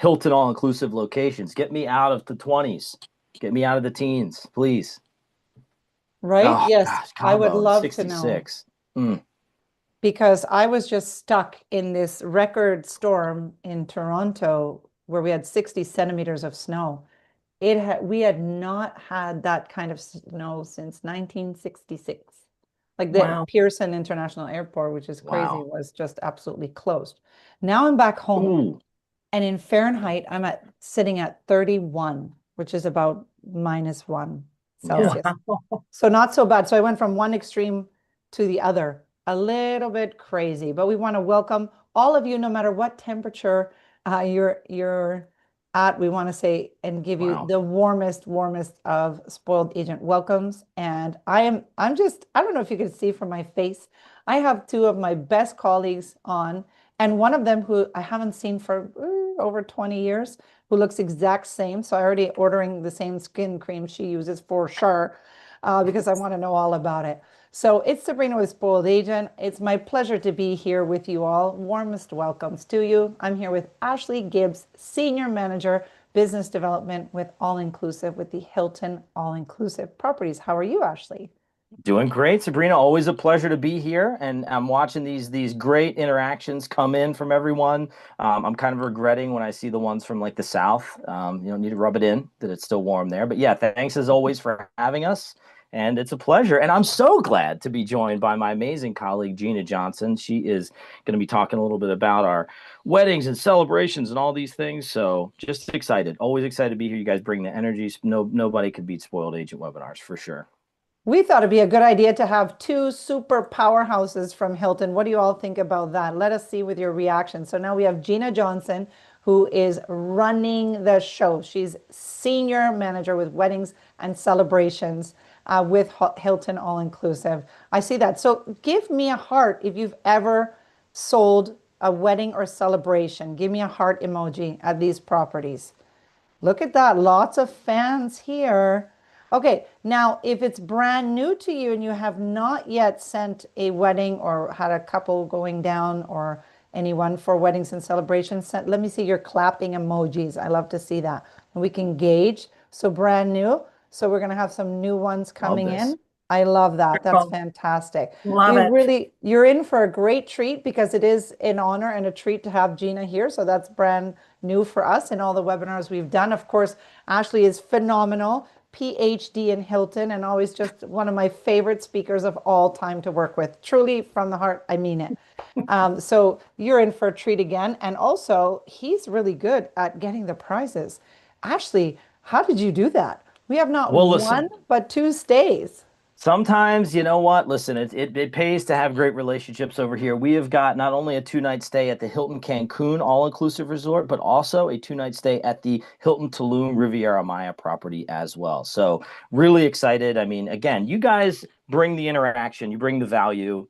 Hilton all-inclusive locations. Get me out of the 20s. Get me out of the teens, please. Right? Oh Yes, gosh, I would Cabo and love to know 66. Mm. because I was just stuck in this record storm in Toronto where we had 60 centimeters of snow. We had not had that kind of snow since 1966. Like the Wow. Pearson International Airport, which is crazy, Wow. was just absolutely closed. Now I'm back home, Ooh. and in Fahrenheit, I'm at sitting at 31, which is about -1 Yeah. Celsius. So not so bad. So I went from one extreme to the other, a little bit crazy. But we want to welcome all of you, no matter what temperature you're at. We want to say and give you Wow. the warmest of spoiled agent welcomes. And I don't know if you can see from my face, I have two of my best colleagues on, and one of them who I haven't seen for over 20 years, who looks exact same. So I already ordering the same skin cream she uses for sure, because I want to know all about it. So it's Sabrina with Spoiled Agent. It's my pleasure to be here with you all. Warmest welcomes to you. I'm here with Ashley Gibbs, Senior Manager, Business Development with All Inclusive with the Hilton All Inclusive Properties. How are you, Ashley? Doing great, Sabrina. Always a pleasure to be here, and I'm watching these great interactions come in from everyone. I'm kind of regretting when I see the ones from like the South. You don't need to rub it in that it's still warm there, but yeah, thanks as always for having us, and it's a pleasure. And I'm so glad to be joined by my amazing colleague Gina Johnson. She is going to be talking a little bit about our weddings and celebrations and all these things. So just excited, always excited to be here. You guys bring the energy. Nobody could beat Spoiled Agent webinars for sure. We thought it'd be a good idea to have two super powerhouses from Hilton. What do you all think about that? Let us see with your reaction. So now we have Gina Johnson, who is running the show. She's senior manager with weddings and celebrations with Hilton All Inclusive. I see that. So give me a heart if you've ever sold a wedding or celebration. Give me a heart emoji at these properties. Look at that. Lots of fans here. Okay, now if it's brand new to you and you have not yet sent a wedding or had a couple going down or anyone for weddings and celebrations, let me see your clapping emojis. I love to see that. And we can gauge. So brand new. So we're going to have some new ones Love coming this. in. I love that. That's Wonderful. fantastic. Love We it. really, you're in for a great treat because it is an honor and a treat to have Gina here. So that's brand new for us in all the webinars we've done. Of course, Ashley is phenomenal, PhD in Hilton, and always just one of my favorite speakers of all time to work with. Truly, from the heart, I mean it. So you're in for a treat again. And also, he's really good at getting the prizes. Ashley, how did you do that? We have not Well, one, listen. but two stays. Sometimes, you know what? Listen, it pays to have great relationships over here. We have got not only a two-night stay at the Hilton Cancun all-inclusive resort, but also a two-night stay at the Hilton Tulum Riviera Maya property as well. So really excited. I mean, again, you guys bring the interaction, you bring the value.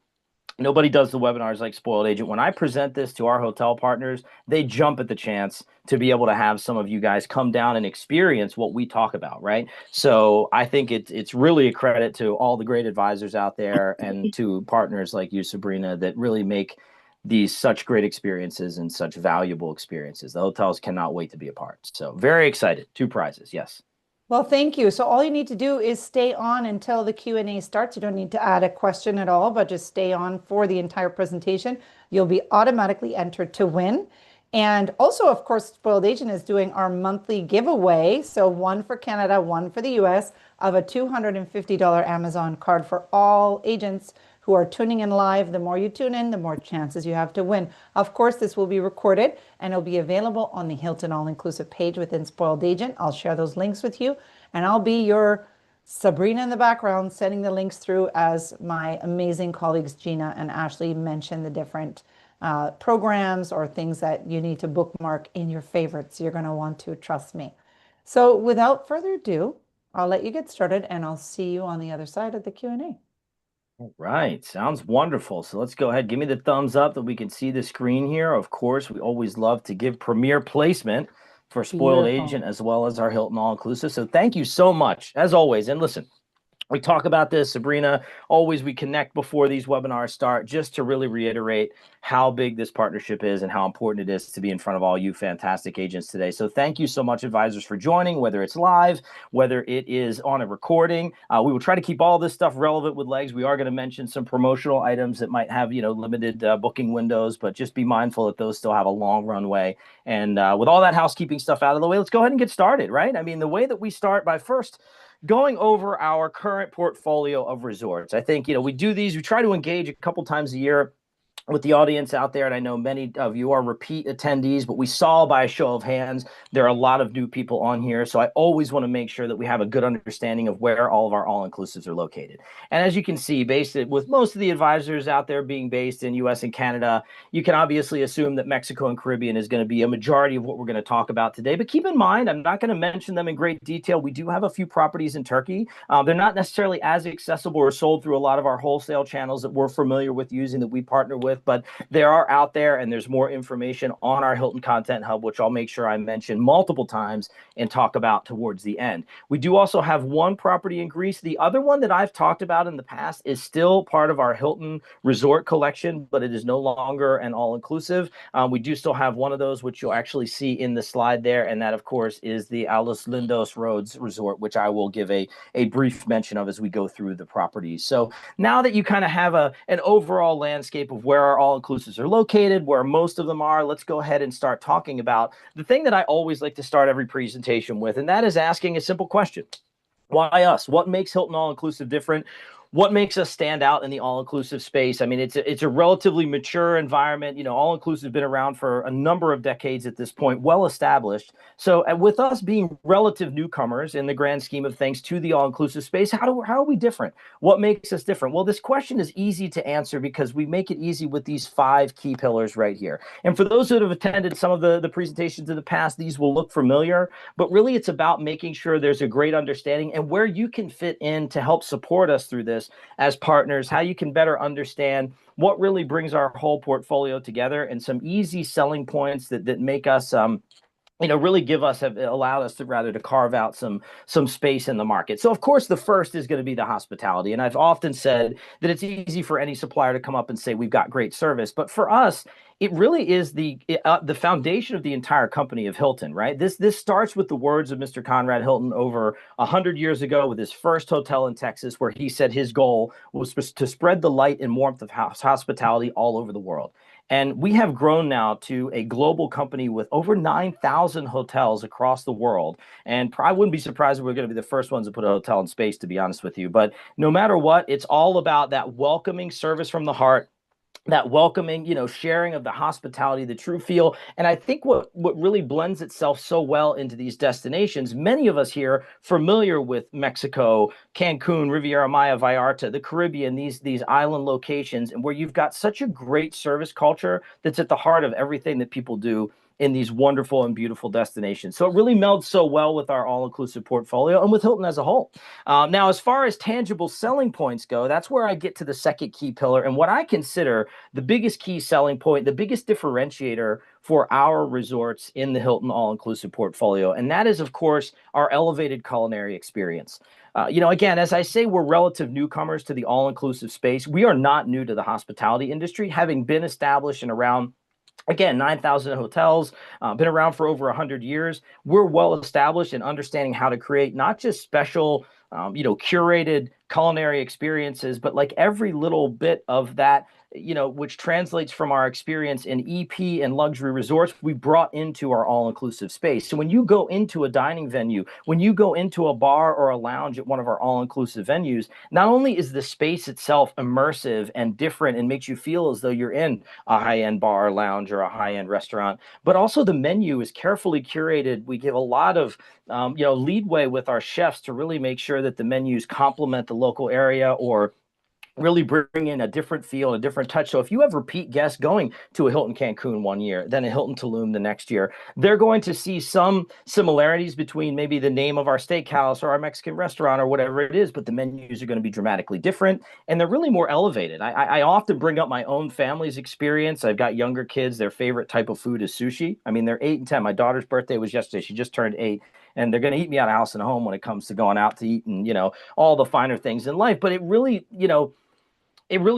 Nobody does the webinars like Spoiled Agent. When I present this to our hotel partners, they jump at the chance to be able to have some of you guys come down and experience what we talk about, right? So I think it's really a credit to all the great advisors out there and to partners like you, Sabrina, that really make these such great experiences and such valuable experiences. The hotels cannot wait to be a part. So very excited. Two prizes, yes. Well, thank you. So all you need to do is stay on until the Q&A starts. You don't need to add a question at all, but just stay on for the entire presentation. You'll be automatically entered to win. And also, of course, Spoiled Agent is doing our monthly giveaway. So one for Canada, one for the US, of a $250 Amazon card for all agents who are tuning in live. The more you tune in, the more chances you have to win. Of course, this will be recorded and it'll be available on the Hilton All Inclusive page within Spoiled Agent. I'll share those links with you, and I'll be your Sabrina in the background sending the links through as my amazing colleagues Gina and Ashley mention the different programs or things that you need to bookmark in your favorites. You're going to want to, trust me. So without further ado, I'll let you get started and I'll see you on the other side of the Q&A. All right, sounds wonderful. So let's go ahead. Give me the thumbs up that we can see the screen here. Of course, we always love to give premier placement for Spoiled Beautiful. Agent as well as our Hilton All Inclusive. So thank you so much, as always. And listen, We talk about this, Sabrina. Always we connect before these webinars start just to really reiterate how big this partnership is and how important it is to be in front of all you fantastic agents today. So thank you so much, advisors, for joining, whether it's live, whether it is on a recording. We will try to keep all this stuff relevant with legs. We are going to mention some promotional items that might have, limited booking windows, but just be mindful that those still have a long runway. And with all that housekeeping stuff out of the way, let's go ahead and get started, right? I mean, the way that we start by first going over our current portfolio of resorts. I think, we do these, we try to engage a couple times a year with the audience out there, and I know many of you are repeat attendees, but we saw by a show of hands, there are a lot of new people on here. So I always want to make sure that we have a good understanding of where all of our all-inclusives are located. And as you can see, based with most of the advisors out there being based in US and Canada, you can obviously assume that Mexico and Caribbean is going to be a majority of what we're going to talk about today. But keep in mind, I'm not going to mention them in great detail. We do have a few properties in Turkey. They're not necessarily as accessible or sold through a lot of our wholesale channels that we're familiar with using, that we partner with, but they are out there, and there's more information on our Hilton Content Hub, which I'll make sure I mention multiple times and talk about towards the end. We do also have one property in Greece. The other one that I've talked about in the past is still part of our Hilton Resort collection, but it is no longer an all-inclusive. We do still have one of those, which you'll actually see in the slide there, and that, of course, is the A Los Lindos Roads Resort, which I will give a brief mention of as we go through the properties. So now that you kind of have an overall landscape of where our all-inclusives are located, where most of them are, let's go ahead and start talking about the thing that I always like to start every presentation with, and that is asking a simple question. Why us? What makes Hilton All-Inclusive different? What makes us stand out in the all-inclusive space? I mean, it's a relatively mature environment. All-inclusive has been around for a number of decades at this point, well established. So with us being relative newcomers in the grand scheme of things to the all-inclusive space, how are we different? What makes us different? Well, this question is easy to answer because we make it easy with these 5 key pillars right here. And for those that have attended some of the presentations in the past, these will look familiar, but really it's about making sure there's a great understanding and where you can fit in to help support us through this as partners, how you can better understand what really brings our whole portfolio together, and some easy selling points that make us really have allowed us to carve out some space in the market. So of course the first is going to be the hospitality, and I've often said that it's easy for any supplier to come up and say we've got great service, but for us it really is the foundation of the entire company of Hilton, right? This starts with the words of Mr. Conrad Hilton over 100 years ago with his first hotel in Texas, where he said his goal was to spread the light and warmth of hospitality all over the world. And we have grown now to a global company with over 9,000 hotels across the world. And I wouldn't be surprised if we're going to be the first ones to put a hotel in space, to be honest with you. But no matter what, it's all about that welcoming service from the heart, that welcoming, sharing of the hospitality, the true feel. And I think what really blends itself so well into these destinations, many of us here familiar with Mexico, Cancun, Riviera Maya, Vallarta, the Caribbean, these island locations, and where you've got such a great service culture that's at the heart of everything that people do in these wonderful and beautiful destinations. So it really melds so well with our all-inclusive portfolio and with Hilton as a whole. Now, as far as tangible selling points go, that's where I get to the second key pillar, and what I consider the biggest key selling point, the biggest differentiator for our resorts in the Hilton all-inclusive portfolio. And that is, of course, our elevated culinary experience. Again, as I say, we're relative newcomers to the all-inclusive space. We are not new to the hospitality industry, having been established and around, again, 9,000 hotels, been around for over 100 years. We're well established in understanding how to create not just special, curated culinary experiences, but like every little bit of that, which translates from our experience in EP and luxury resorts, we brought into our all-inclusive space. So when you go into a dining venue, when you go into a bar or a lounge at one of our all-inclusive venues, not only is the space itself immersive and different and makes you feel as though you're in a high-end bar or lounge or a high-end restaurant, but also the menu is carefully curated. We give a lot of leadway with our chefs to really make sure that the menus complement the local area or really bring in a different feel, a different touch. So if you have repeat guests going to a Hilton Cancun one year, then a Hilton Tulum the next year, they're going to see some similarities between maybe the name of our steakhouse or our Mexican restaurant or whatever it is, but the menus are going to be dramatically different, and they're really more elevated. I often bring up my own family's experience. I've got younger kids. Their favorite type of food is sushi. I mean, they're 8 and 10. My daughter's birthday was yesterday. She just turned 8. and they're going to eat me out of house and home when it comes to going out to eat and, all the finer things in life. But it really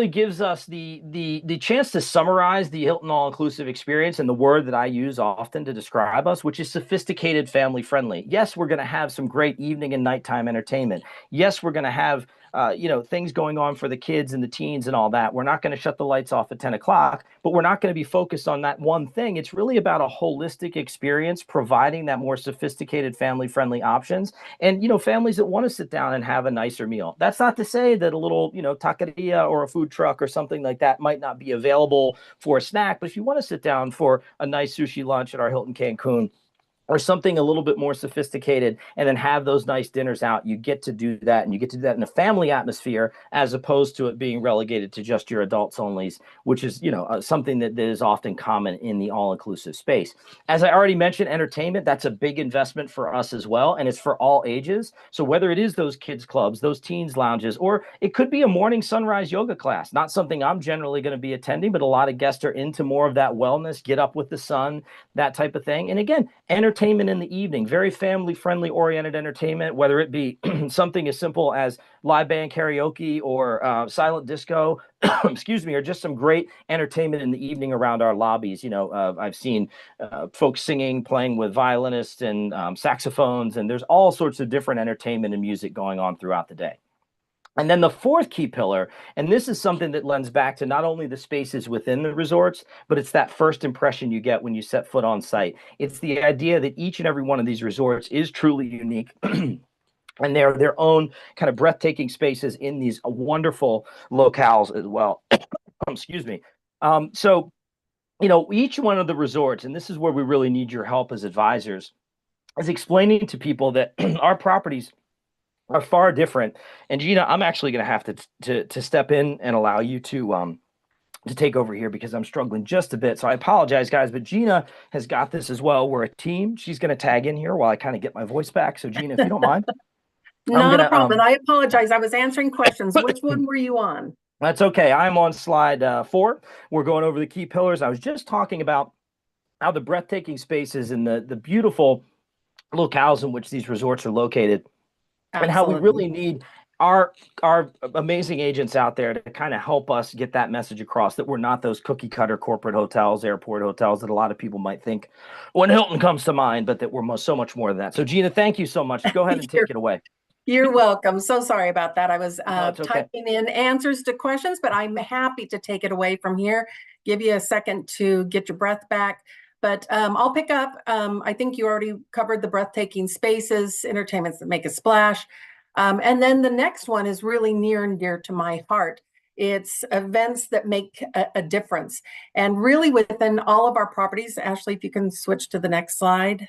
gives us the chance to summarize the Hilton all-inclusive experience and the word that I use often to describe us, which is sophisticated, family friendly. Yes, we're going to have some great evening and nighttime entertainment. Yes, we're going to have things going on for the kids and the teens and all that. We're not going to shut the lights off at 10 o'clock, but we're not going to be focused on that one thing. It's really about a holistic experience, providing that more sophisticated, family friendly options. And, families that want to sit down and have a nicer meal. That's not to say that a little, taqueria or a food truck or something like that might not be available for a snack. But if you want to sit down for a nice sushi lunch at our Hilton Cancun, or something a little bit more sophisticated, and then have those nice dinners out, you get to do that, and you get to do that in a family atmosphere, as opposed to it being relegated to just your adults onlys, which is something that is often common in the all-inclusive space. As I already mentioned, entertainment, that's a big investment for us as well, and it's for all ages. So whether it is those kids clubs, those teens lounges, or it could be a morning sunrise yoga class, not something I'm generally going to be attending, but a lot of guests are into more of that wellness, get up with the sun, that type of thing. And again, entertainment in the evening, very family friendly oriented entertainment, whether it be something as simple as live band karaoke or silent disco, excuse me, or just some great entertainment in the evening around our lobbies. I've seen folks singing, playing with violinists and saxophones, and there's all sorts of different entertainment and music going on throughout the day. And then the fourth key pillar, and this is something that lends back to not only the spaces within the resorts, but it's that first impression you get when you set foot on site. It's the idea that each and every one of these resorts is truly unique. And they're their own kind of breathtaking spaces in these wonderful locales as well. Excuse me. So, each one of the resorts, and this is where we really need your help as advisors, is explaining to people that our properties are far different. And Gina, I'm actually going to have to step in and allow you to take over here because I'm struggling just a bit. So I apologize, guys, but Gina has got this as well. We're a team. She's going to tag in here while I kind of get my voice back. So Gina, if you don't mind, I'm Not a gonna problem. I apologize. I was answering questions. Which one were you on? That's okay. I'm on slide 4. We're going over the key pillars. I was just talking about how the breathtaking spaces and the beautiful locales in which these resorts are located, and how we Absolutely. really need our amazing agents out there to kind of help us get that message across, that we're not those cookie cutter corporate hotels, airport hotels that a lot of people might think when Hilton comes to mind, but that we're so much more than that. So Gina, thank you so much. Go ahead and take it away. You're welcome. So sorry about that. I was No, it's okay. typing in answers to questions, but I'm happy to take it away from here. Give you a second to get your breath back. But I'll pick up. I think you already covered the breathtaking spaces, entertainments that make a splash. And then the next one is really near and dear to my heart. It's events that make a difference. And really within all of our properties, Ashley, if you can switch to the next slide.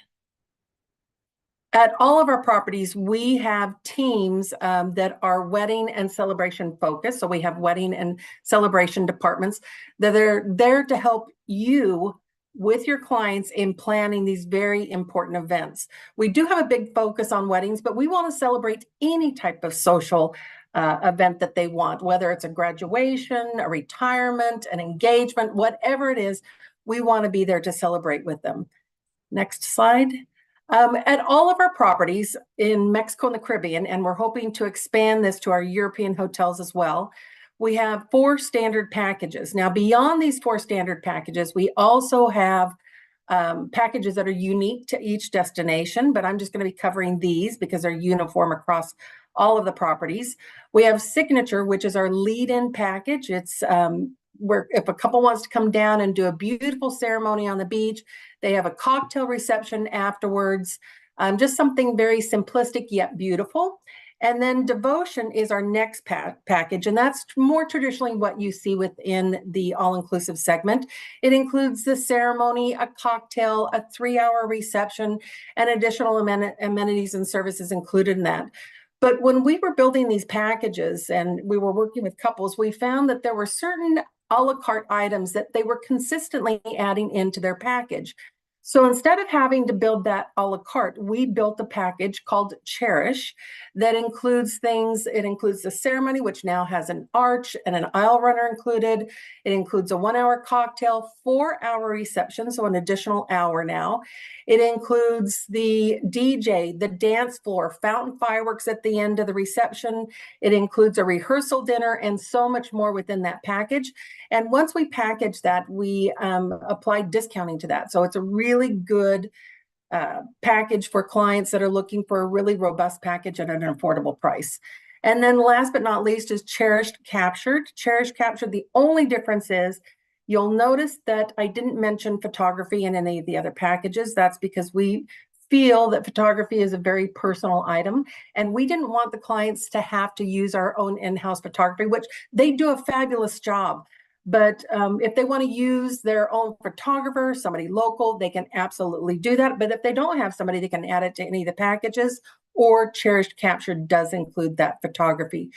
At all of our properties, we have teams that are wedding and celebration focused. So we have wedding and celebration departments that are there to help you with your clients in planning these very important events. We do have a big focus on weddings, but we want to celebrate any type of social event that they want, whether it's a graduation, a retirement, an engagement, whatever it is, we want to be there to celebrate with them. Next slide. At all of our properties in Mexico and the Caribbean, and we're hoping to expand this to our European hotels as well, we have 4 standard packages. Now, beyond these 4 standard packages, we also have packages that are unique to each destination, but I'm just going to be covering these because they're uniform across all of the properties. We have Signature, which is our lead-in package. It's where if a couple wants to come down and do a beautiful ceremony on the beach, they have a cocktail reception afterwards, just something very simplistic yet beautiful. And then Devotion is our next package, and that's more traditionally what you see within the all-inclusive segment. It includes the ceremony, a cocktail, a 3-hour reception, and additional amenities and services included in that. But when we were building these packages and we were working with couples, we found that there were certain a la carte items that they were consistently adding into their package. So instead of having to build that a la carte, we built a package called Cherish that includes things. It includes the ceremony, which now has an arch and an aisle runner included. It includes a 1-hour cocktail, 4-hour reception, so an additional hour now. It includes the DJ, the dance floor, fountain fireworks at the end of the reception. It includes a rehearsal dinner and so much more within that package. And once we package that, we apply discounting to that. So it's a really good package for clients that are looking for a really robust package at an affordable price. And then last but not least is Cherished Captured. Cherished Captured, the only difference is you'll notice that I didn't mention photography in any of the other packages. That's because we feel that photography is a very personal item, and we didn't want the clients to have to use our own in-house photography, which they do a fabulous job. But if they want to use their own photographer, somebody local, they can absolutely do that. But if they don't have somebody, they can add it to any of the packages, or Cherished Capture does include that photography.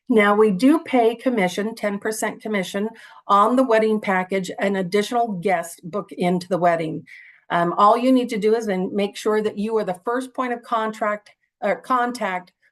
Now, we do pay commission, 10% commission on the wedding package, an additional guest book into the wedding. All you need to do is then make sure that you are the first point of contact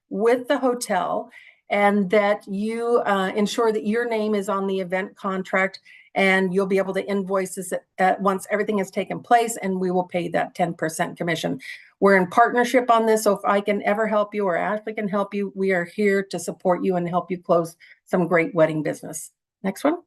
with the hotel, and that you ensure that your name is on the event contract, and you'll be able to invoice us once everything has taken place, and we will pay that 10% commission. We're in partnership on this, so if I can ever help you or Ashley can help you, we are here to support you and help you close some great wedding business. Next one.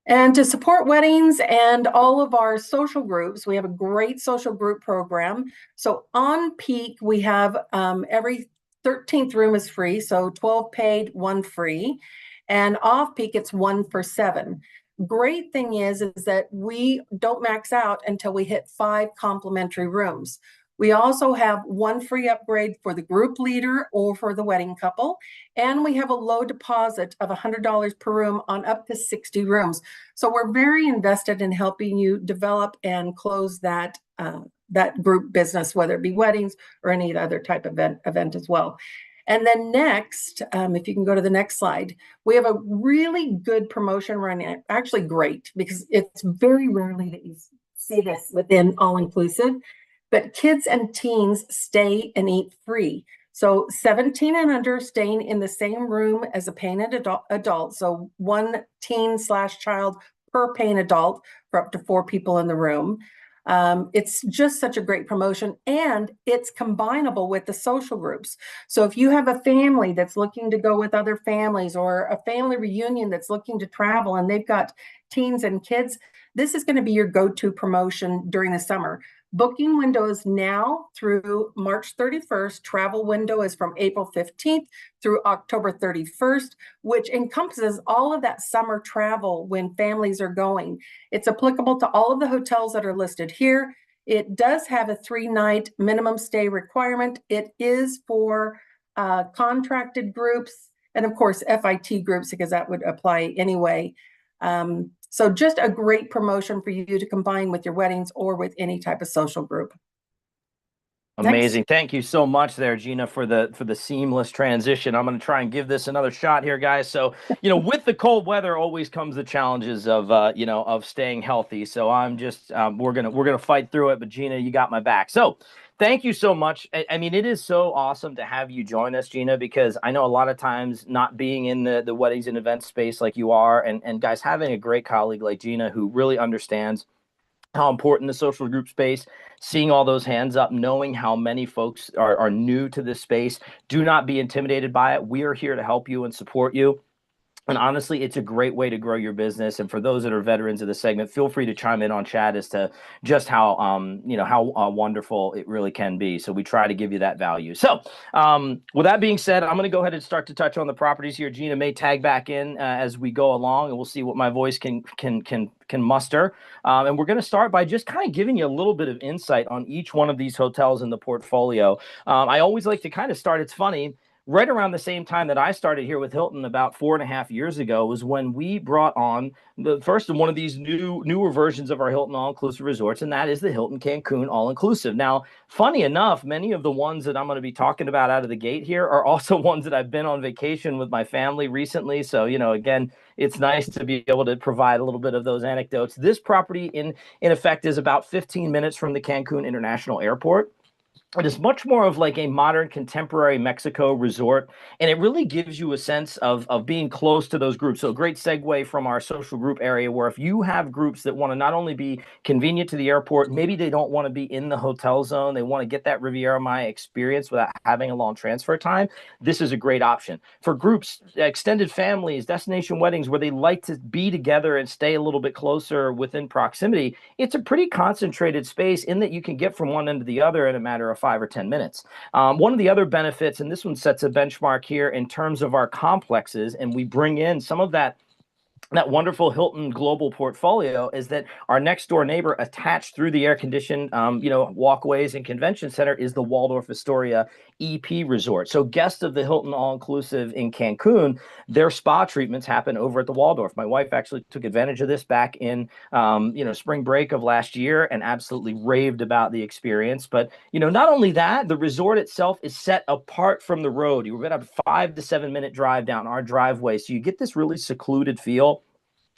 And to support weddings and all of our social groups, we have a great social group program. So on peak, we have every 13th room is free, so 12 paid, 1 free. And off peak, it's 1 for 7. Great thing is that we don't max out until we hit 5 complimentary rooms. We also have 1 free upgrade for the group leader or for the wedding couple. And we have a low deposit of $100 per room on up to 60 rooms. So we're very invested in helping you develop and close that group business, whether it be weddings or any other type of event as well. And then next, if you can go to the next slide, we have a really good promotion running, actually great, because it's very rarely that you see this within all-inclusive, but kids and teens stay and eat free. So 17 and under staying in the same room as a paying adult. So 1 teen/child per paying adult for up to 4 people in the room. It's just such a great promotion, and it's combinable with the social groups. So if you have a family that's looking to go with other families, or a family reunion that's looking to travel and they've got teens and kids, this is going to be your go-to promotion during the summer. Booking window is now through March 31st. Travel window is from April 15th through October 31st, which encompasses all of that summer travel when families are going. It's applicable to all of the hotels that are listed here. It does have a 3-night minimum stay requirement. It is for contracted groups and, of course, FIT groups, because that would apply anyway. So just a great promotion for you to combine with your weddings or with any type of social group. Amazing. Next. Thank you so much there, Gina, for the seamless transition. I'm going to try and give this another shot here, guys. So, with the cold weather always comes the challenges of, of staying healthy. So I'm just, we're going to fight through it, but Gina, you got my back. So thank you so much. I mean, it is so awesome to have you join us, Gina, because I know a lot of times not being in the weddings and event space like you are, and guys, having a great colleague like Gina who really understands how important the social group space, seeing all those hands up, knowing how many folks are new to this space. Do not be intimidated by it. We are here to help you and support you. And honestly, it's a great way to grow your business. And for those that are veterans of the segment, feel free to chime in on chat as to just how, how wonderful it really can be. So we try to give you that value. So with that being said, I'm going to go ahead and start to touch on the properties here. Gina may tag back in as we go along, and we'll see what my voice can muster. And we're going to start by just kind of giving you a little bit of insight on each one of these hotels in the portfolio. I always like to kind of start, it's funny, right around the same time that I started here with Hilton about 4.5 years ago was when we brought on the first of one of these newer versions of our Hilton all-inclusive resorts, and that is the Hilton Cancun all-inclusive. Now, funny enough, many of the ones that I'm going to be talking about out of the gate here are also ones that I've been on vacation with my family recently. So, again, it's nice to be able to provide a little bit of those anecdotes. This property, in effect, is about 15 minutes from the Cancun International Airport. It is much more of like a modern contemporary Mexico resort, and it really gives you a sense of being close to those groups. So a great segue from our social group area, where if you have groups that want to not only be convenient to the airport, maybe they don't want to be in the hotel zone, they want to get that Riviera Maya experience without having a long transfer time, this is a great option. For groups, extended families, destination weddings, where they like to be together and stay a little bit closer within proximity, it's a pretty concentrated space in that you can get from one end to the other in a matter of 5 or 10 minutes. One of the other benefits, and this one sets a benchmark here in terms of our complexes, and we bring in some of that wonderful Hilton global portfolio, is that our next door neighbor attached through the air conditioned walkways and convention center is the Waldorf Astoria EP resort. So guests of the Hilton all inclusive in Cancun, their spa treatments happen over at the Waldorf. My wife actually took advantage of this back in spring break of last year and absolutely raved about the experience. But not only that, the resort itself is set apart from the road. You're about a 5 to 7 minute drive down our driveway, so you get this really secluded feel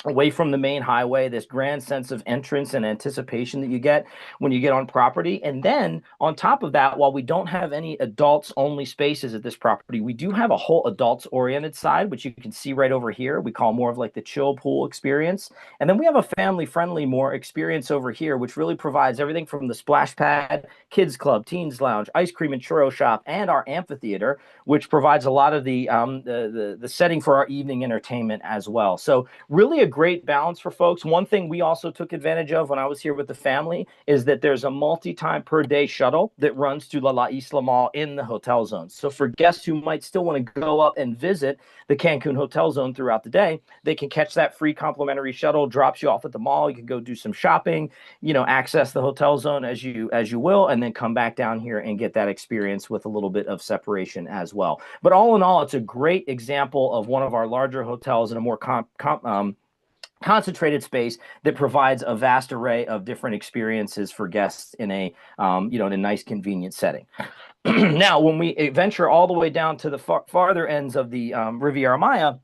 away from the main highway, this grand sense of entrance and anticipation that you get when you get on property. And then on top of that, while we don't have any adults only spaces at this property, we do have a whole adults oriented side, which you can see right over here. We call more of like the chill pool experience. And then we have a family friendly more experience over here, which really provides everything from the splash pad, kids club, teens lounge, ice cream and churro shop, and our amphitheater, which provides a lot of the setting for our evening entertainment as well. So really a great balance for folks. One thing we also took advantage of when I was here with the family is that there's a multi-time per day shuttle that runs to La Isla Mall in the hotel zone. So for guests who might still want to go up and visit the Cancun hotel zone throughout the day, they can catch that free complimentary shuttle, drops you off at the mall. You can go do some shopping, access the hotel zone as you will, and then come back down here and get that experience with a little bit of separation as well. But all in all, it's a great example of one of our larger hotels in a more concentrated space that provides a vast array of different experiences for guests in a in a nice convenient setting. Now, when we venture all the way down to the farther ends of the Riviera Maya,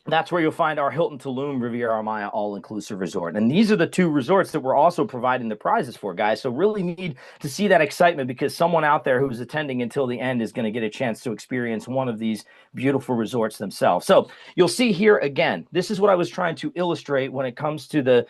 that's where you'll find our Hilton Tulum Riviera Maya all-inclusive resort. And these are the two resorts that we're also providing the prizes for, guys. So really need to see that excitement, because someone out there who's attending until the end is going to get a chance to experience one of these beautiful resorts themselves. So you'll see here again, this is what I was trying to illustrate when it comes to the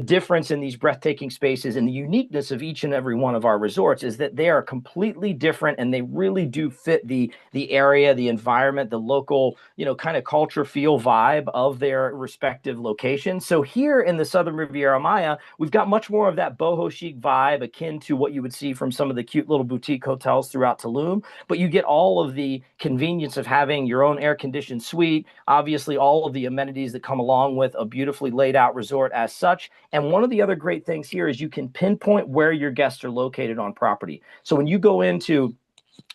difference in these breathtaking spaces, and the uniqueness of each and every one of our resorts is that they are completely different, and they really do fit the area, the environment, the local, kind of culture feel vibe of their respective locations. So here in the Southern Riviera Maya, we've got much more of that boho chic vibe akin to what you would see from some of the cute little boutique hotels throughout Tulum, but you get all of the convenience of having your own air-conditioned suite, obviously all of the amenities that come along with a beautifully laid out resort as such. And one of the other great things here is you can pinpoint where your guests are located on property. So when you go into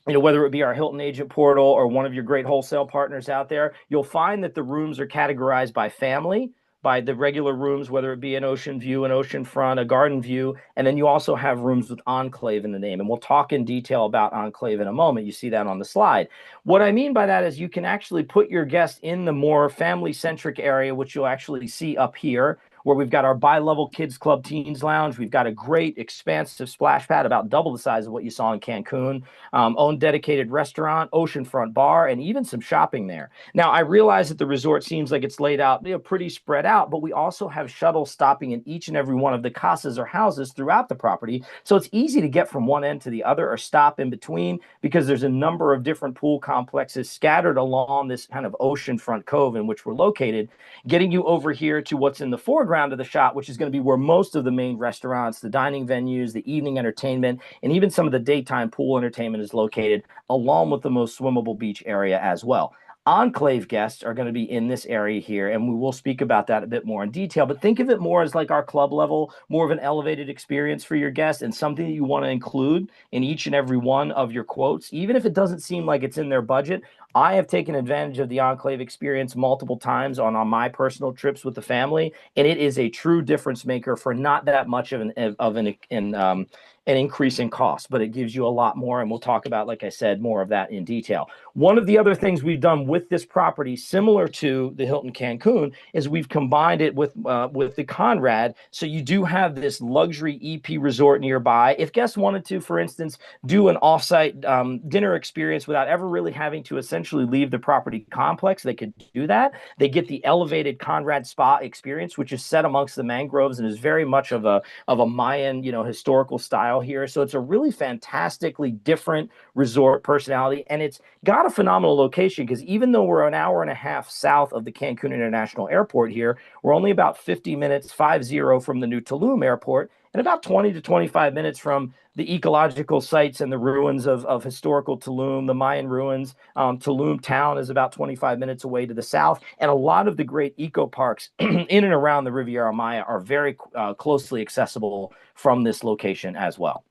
whether it be our Hilton agent portal or one of your great wholesale partners out there, you'll find that the rooms are categorized by family, by the regular rooms, whether it be an ocean view, an ocean front, a garden view, and then you also have rooms with Enclave in the name. And we'll talk in detail about Enclave in a moment. You see that on the slide. What I mean by that is you can actually put your guests in the more family-centric area, which you'll actually see up here, where we've got our bi-level kids club teens lounge. We've got a great expansive splash pad, about double the size of what you saw in Cancun, own dedicated restaurant, oceanfront bar, and even some shopping there. Now, I realize that the resort seems like it's laid out pretty spread out, but we also have shuttles stopping in each and every one of the casas or houses throughout the property. So it's easy to get from one end to the other or stop in between, because there's a number of different pool complexes scattered along this kind of oceanfront cove in which we're located, getting you over here to what's in the foreground of the shot, which is going to be where most of the main restaurants, the dining venues, the evening entertainment, and even some of the daytime pool entertainment is located, along with the most swimmable beach area as well. Enclave guests are going to be in this area here, and we will speak about that a bit more in detail, but think of it more as like our club level, more of an elevated experience for your guests, and something that you want to include in each and every one of your quotes. Even if it doesn't seem like it's in their budget, I have taken advantage of the Enclave experience multiple times on my personal trips with the family, and it is a true difference maker for not that much of an increase in cost, but it gives you a lot more. And we'll talk about, like I said, more of that in detail. One of the other things we've done with this property, similar to the Hilton Cancun, is we've combined it with the Conrad. So you do have this luxury EP resort nearby. If guests wanted to, for instance, do an offsite dinner experience without ever really having to essentially leave the property complex, they could do that. They get the elevated Conrad Spa experience, which is set amongst the mangroves and is very much of a Mayan, historical style here. So it's a really fantastically different resort personality, and it's got a phenomenal location because even though we're an hour and a half south of the Cancun International Airport here, we're only about 50 minutes, 50, from the new Tulum Airport, and about 20 to 25 minutes from the ecological sites and the ruins of historical Tulum, the Mayan ruins. Tulum town is about 25 minutes away to the south, and a lot of the great eco parks in and around the Riviera Maya are very closely accessible from this location as well.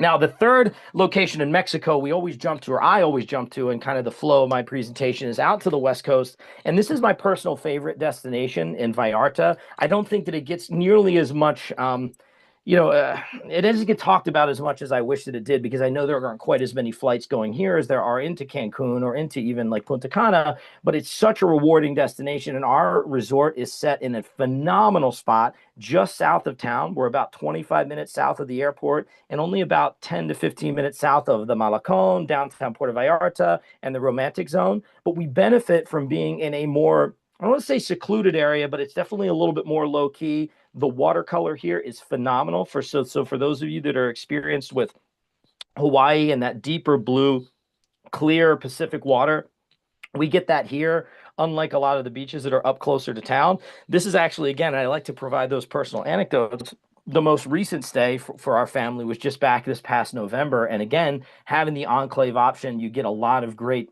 Now, the third location in Mexico we always jump to, or I always jump to, and kind of the flow of my presentation is out to the West Coast. And this is my personal favorite destination in Vallarta. I don't think that it gets nearly as much it doesn't get talked about as much as I wish that it did, because I know there aren't quite as many flights going here as there are into Cancun or into even like Punta Cana, but it's such a rewarding destination. And our resort is set in a phenomenal spot just south of town. We're about 25 minutes south of the airport and only about 10 to 15 minutes south of the Malecon, downtown Puerto Vallarta, and the Romantic Zone. But we benefit from being in a more, I don't want to say secluded area, but it's definitely a little bit more low key. The watercolor here is phenomenal. So for those of you that are experienced with Hawaii and that deeper blue, clear Pacific water, we get that here. Unlike a lot of the beaches that are up closer to town, this is actually, again, I like to provide those personal anecdotes. The most recent stay for our family was just back this past November. And again, having the Enclave option, you get a lot of great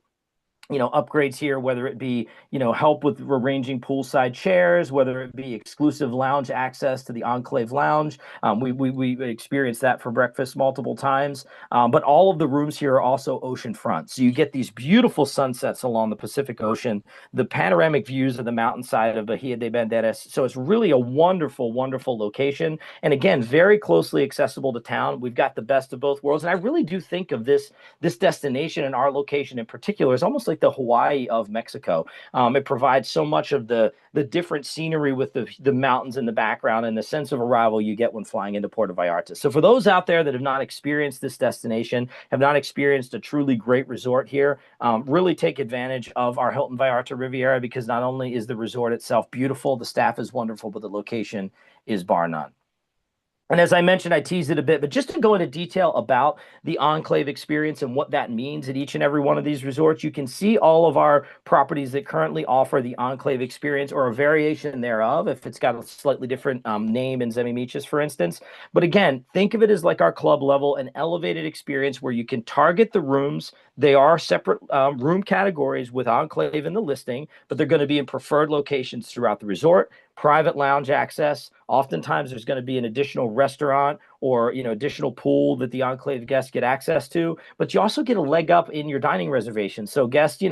upgrades here, whether it be, help with arranging poolside chairs, whether it be exclusive lounge access to the Enclave Lounge. We experienced that for breakfast multiple times. But all of the rooms here are also oceanfront. So you get these beautiful sunsets along the Pacific Ocean, the panoramic views of the mountainside of Bahia de Banderas. So it's really a wonderful, wonderful location. And again, very closely accessible to town. We've got the best of both worlds. And I really do think of this destination and our location in particular is almost like the Hawaii of Mexico. It provides so much of the different scenery with the mountains in the background and the sense of arrival you get when flying into Puerto Vallarta. So for those out there that have not experienced this destination, have not experienced a truly great resort here, really take advantage of our Hilton Vallarta Riviera, because not only is the resort itself beautiful, the staff is wonderful, but the location is bar none. And as I mentioned, I teased it a bit, but just to go into detail about the Enclave experience and what that means at each and every one of these resorts, you can see all of our properties that currently offer the Enclave experience or a variation thereof, if it's got a slightly different name in Zemimichis, for instance. But again, think of it as like our club level, an elevated experience where you can target the rooms. They are separate room categories with Enclave in the listing, but they're going to be in preferred locations throughout the resort. Private lounge access. Oftentimes there's going to be an additional restaurant or additional pool that the Enclave guests get access to, but you also get a leg up in your dining reservations. So guests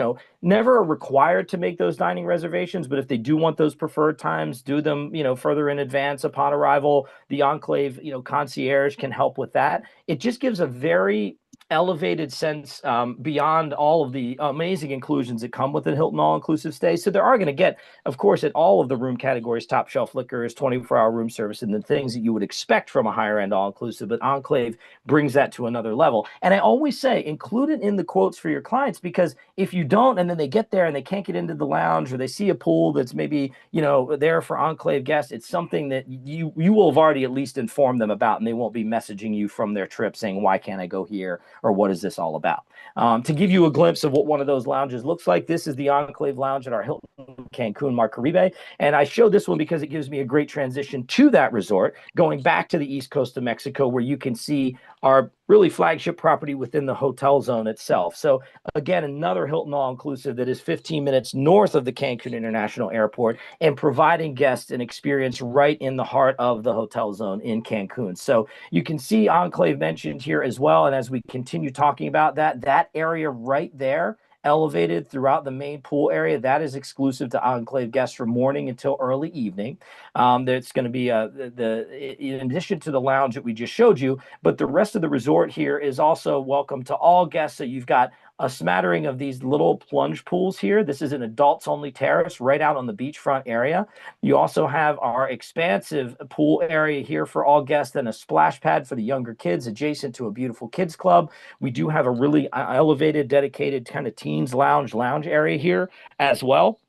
never are required to make those dining reservations, but if they do want those preferred times, do them further in advance upon arrival. The Enclave concierge can help with that. It just gives a very elevated sense beyond all of the amazing inclusions that come with a Hilton all-inclusive stay. So there are going to get, of course, at all of the room categories, top shelf liquors, 24-hour room service, and the things that you would expect from a higher-end all-inclusive. But Enclave brings that to another level. And I always say, include it in the quotes for your clients, because if you don't, and then they get there and they can't get into the lounge, or they see a pool that's maybe there for Enclave guests, it's something that you will have already at least informed them about, and they won't be messaging you from their trip saying, why can't I go here? Or what is this all about? To give you a glimpse of what one of those lounges looks like, this is the Enclave Lounge at our Hilton Cancun Mar Caribe. And I show this one because it gives me a great transition to that resort, going back to the east coast of Mexico, where you can see our really flagship property within the hotel zone itself. So again, another Hilton all-inclusive that is 15 minutes north of the Cancun International Airport and providing guests an experience right in the heart of the hotel zone in Cancun. So you can see Enclave mentioned here as well. And as we continue talking about that area right there elevated throughout the main pool area. That is exclusive to Enclave guests from morning until early evening. There's going to be in addition to the lounge that we just showed you, but the rest of the resort here is also welcome to all guests. So you've got a smattering of these little plunge pools here. This is an adults only terrace right out on the beachfront area. You also have our expansive pool area here for all guests and a splash pad for the younger kids adjacent to a beautiful kids club. We do have a really elevated, dedicated kind of teens lounge area here as well.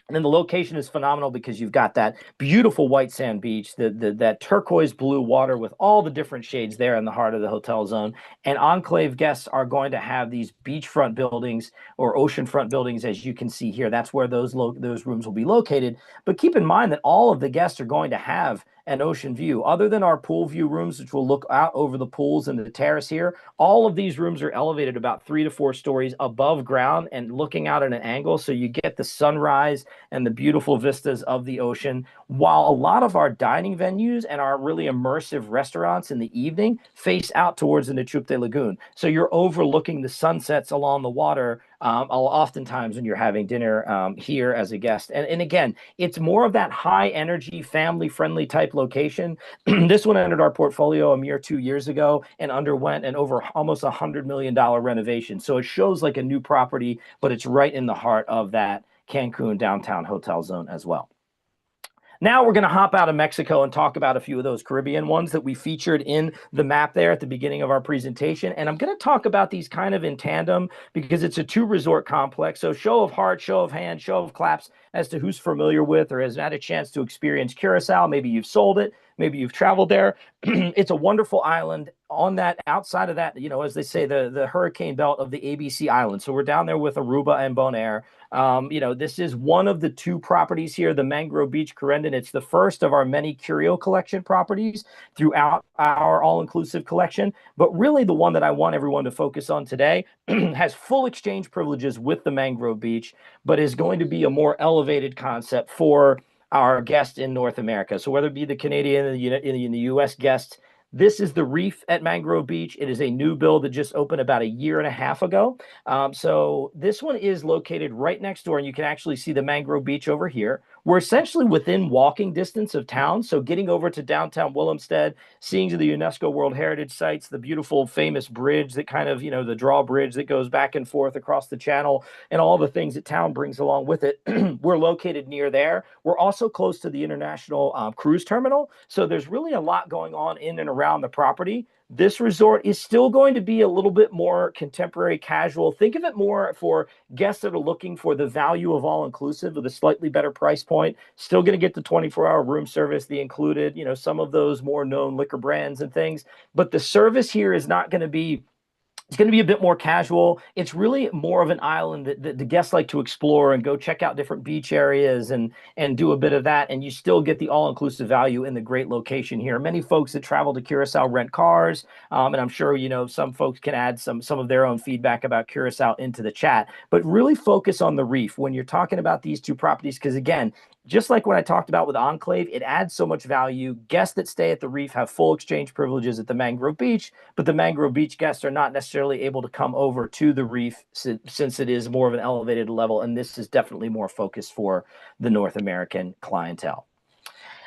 And then the location is phenomenal because you've got that beautiful white sand beach, that turquoise blue water with all the different shades there in the heart of the hotel zone. And Enclave guests are going to have these beachfront buildings or oceanfront buildings, as you can see here. That's where those rooms will be located. But keep in mind that all of the guests are going to have an ocean view. Other than our pool view rooms, which will look out over the pools and the terrace here, all of these rooms are elevated about 3 to 4 stories above ground and looking out at an angle. So you get the sunrise and the beautiful vistas of the ocean, while a lot of our dining venues and our really immersive restaurants in the evening face out towards the Nachupte Lagoon. So you're overlooking the sunsets along the water oftentimes when you're having dinner here as a guest. And again, it's more of that high energy, family friendly type location. This one entered our portfolio a mere 2 years ago and underwent an over almost $100 million renovation. So it shows like a new property, but it's right in the heart of that Cancun downtown hotel zone as well. Now we're going to hop out of Mexico and talk about a few of those Caribbean ones that we featured in the map there at the beginning of our presentation. And I'm going to talk about these kind of in tandem because it's a 2-resort complex. So show of heart, show of hand, show of claps as to who's familiar with or has had a chance to experience Curacao. Maybe you've sold it. Maybe you've traveled there. It's a wonderful island on that outside of that, as they say, the hurricane belt of the ABC Islands. So we're down there with Aruba and Bonaire. This is one of the 2 properties here, the Mangrove Beach Corendon. It's the first of our many Curio Collection properties throughout our all-inclusive collection. But really the one that I want everyone to focus on today has full exchange privileges with the Mangrove Beach, but is going to be a more elevated concept for our guests in North America. So whether it be the Canadian and the U.S. guests, this is the Reef at Mangrove Beach. It is a new build that just opened about a year and a half ago. So this one is located right next door, and you can actually see the Mangrove Beach over here. We're essentially within walking distance of town. So getting over to downtown Willemstad, seeing the UNESCO World Heritage Sites, the beautiful famous bridge that kind of, the drawbridge that goes back and forth across the channel and all the things that town brings along with it. We're located near there. We're also close to the International Cruise Terminal. So there's really a lot going on in and around the property. This resort is still going to be a little bit more contemporary, casual. Think of it more for guests that are looking for the value of all-inclusive with a slightly better price point. Still going to get the 24-hour room service, the included, some of those more known liquor brands and things. But the service here is not going to be it's going to be a bit more casual. It's really more of an island that the guests like to explore and go check out different beach areas and do a bit of that. And you still get the all-inclusive value in the great location here. Many folks that travel to Curacao rent cars. And I'm sure, some folks can add some of their own feedback about Curacao into the chat. But really focus on the Reef when you're talking about these 2 properties, because again, just like what I talked about with Enclave, it adds so much value. Guests that stay at the Reef have full exchange privileges at the Mangrove Beach, but the Mangrove Beach guests are not necessarily able to come over to the Reef since it is more of an elevated level, and this is definitely more focused for the North American clientele.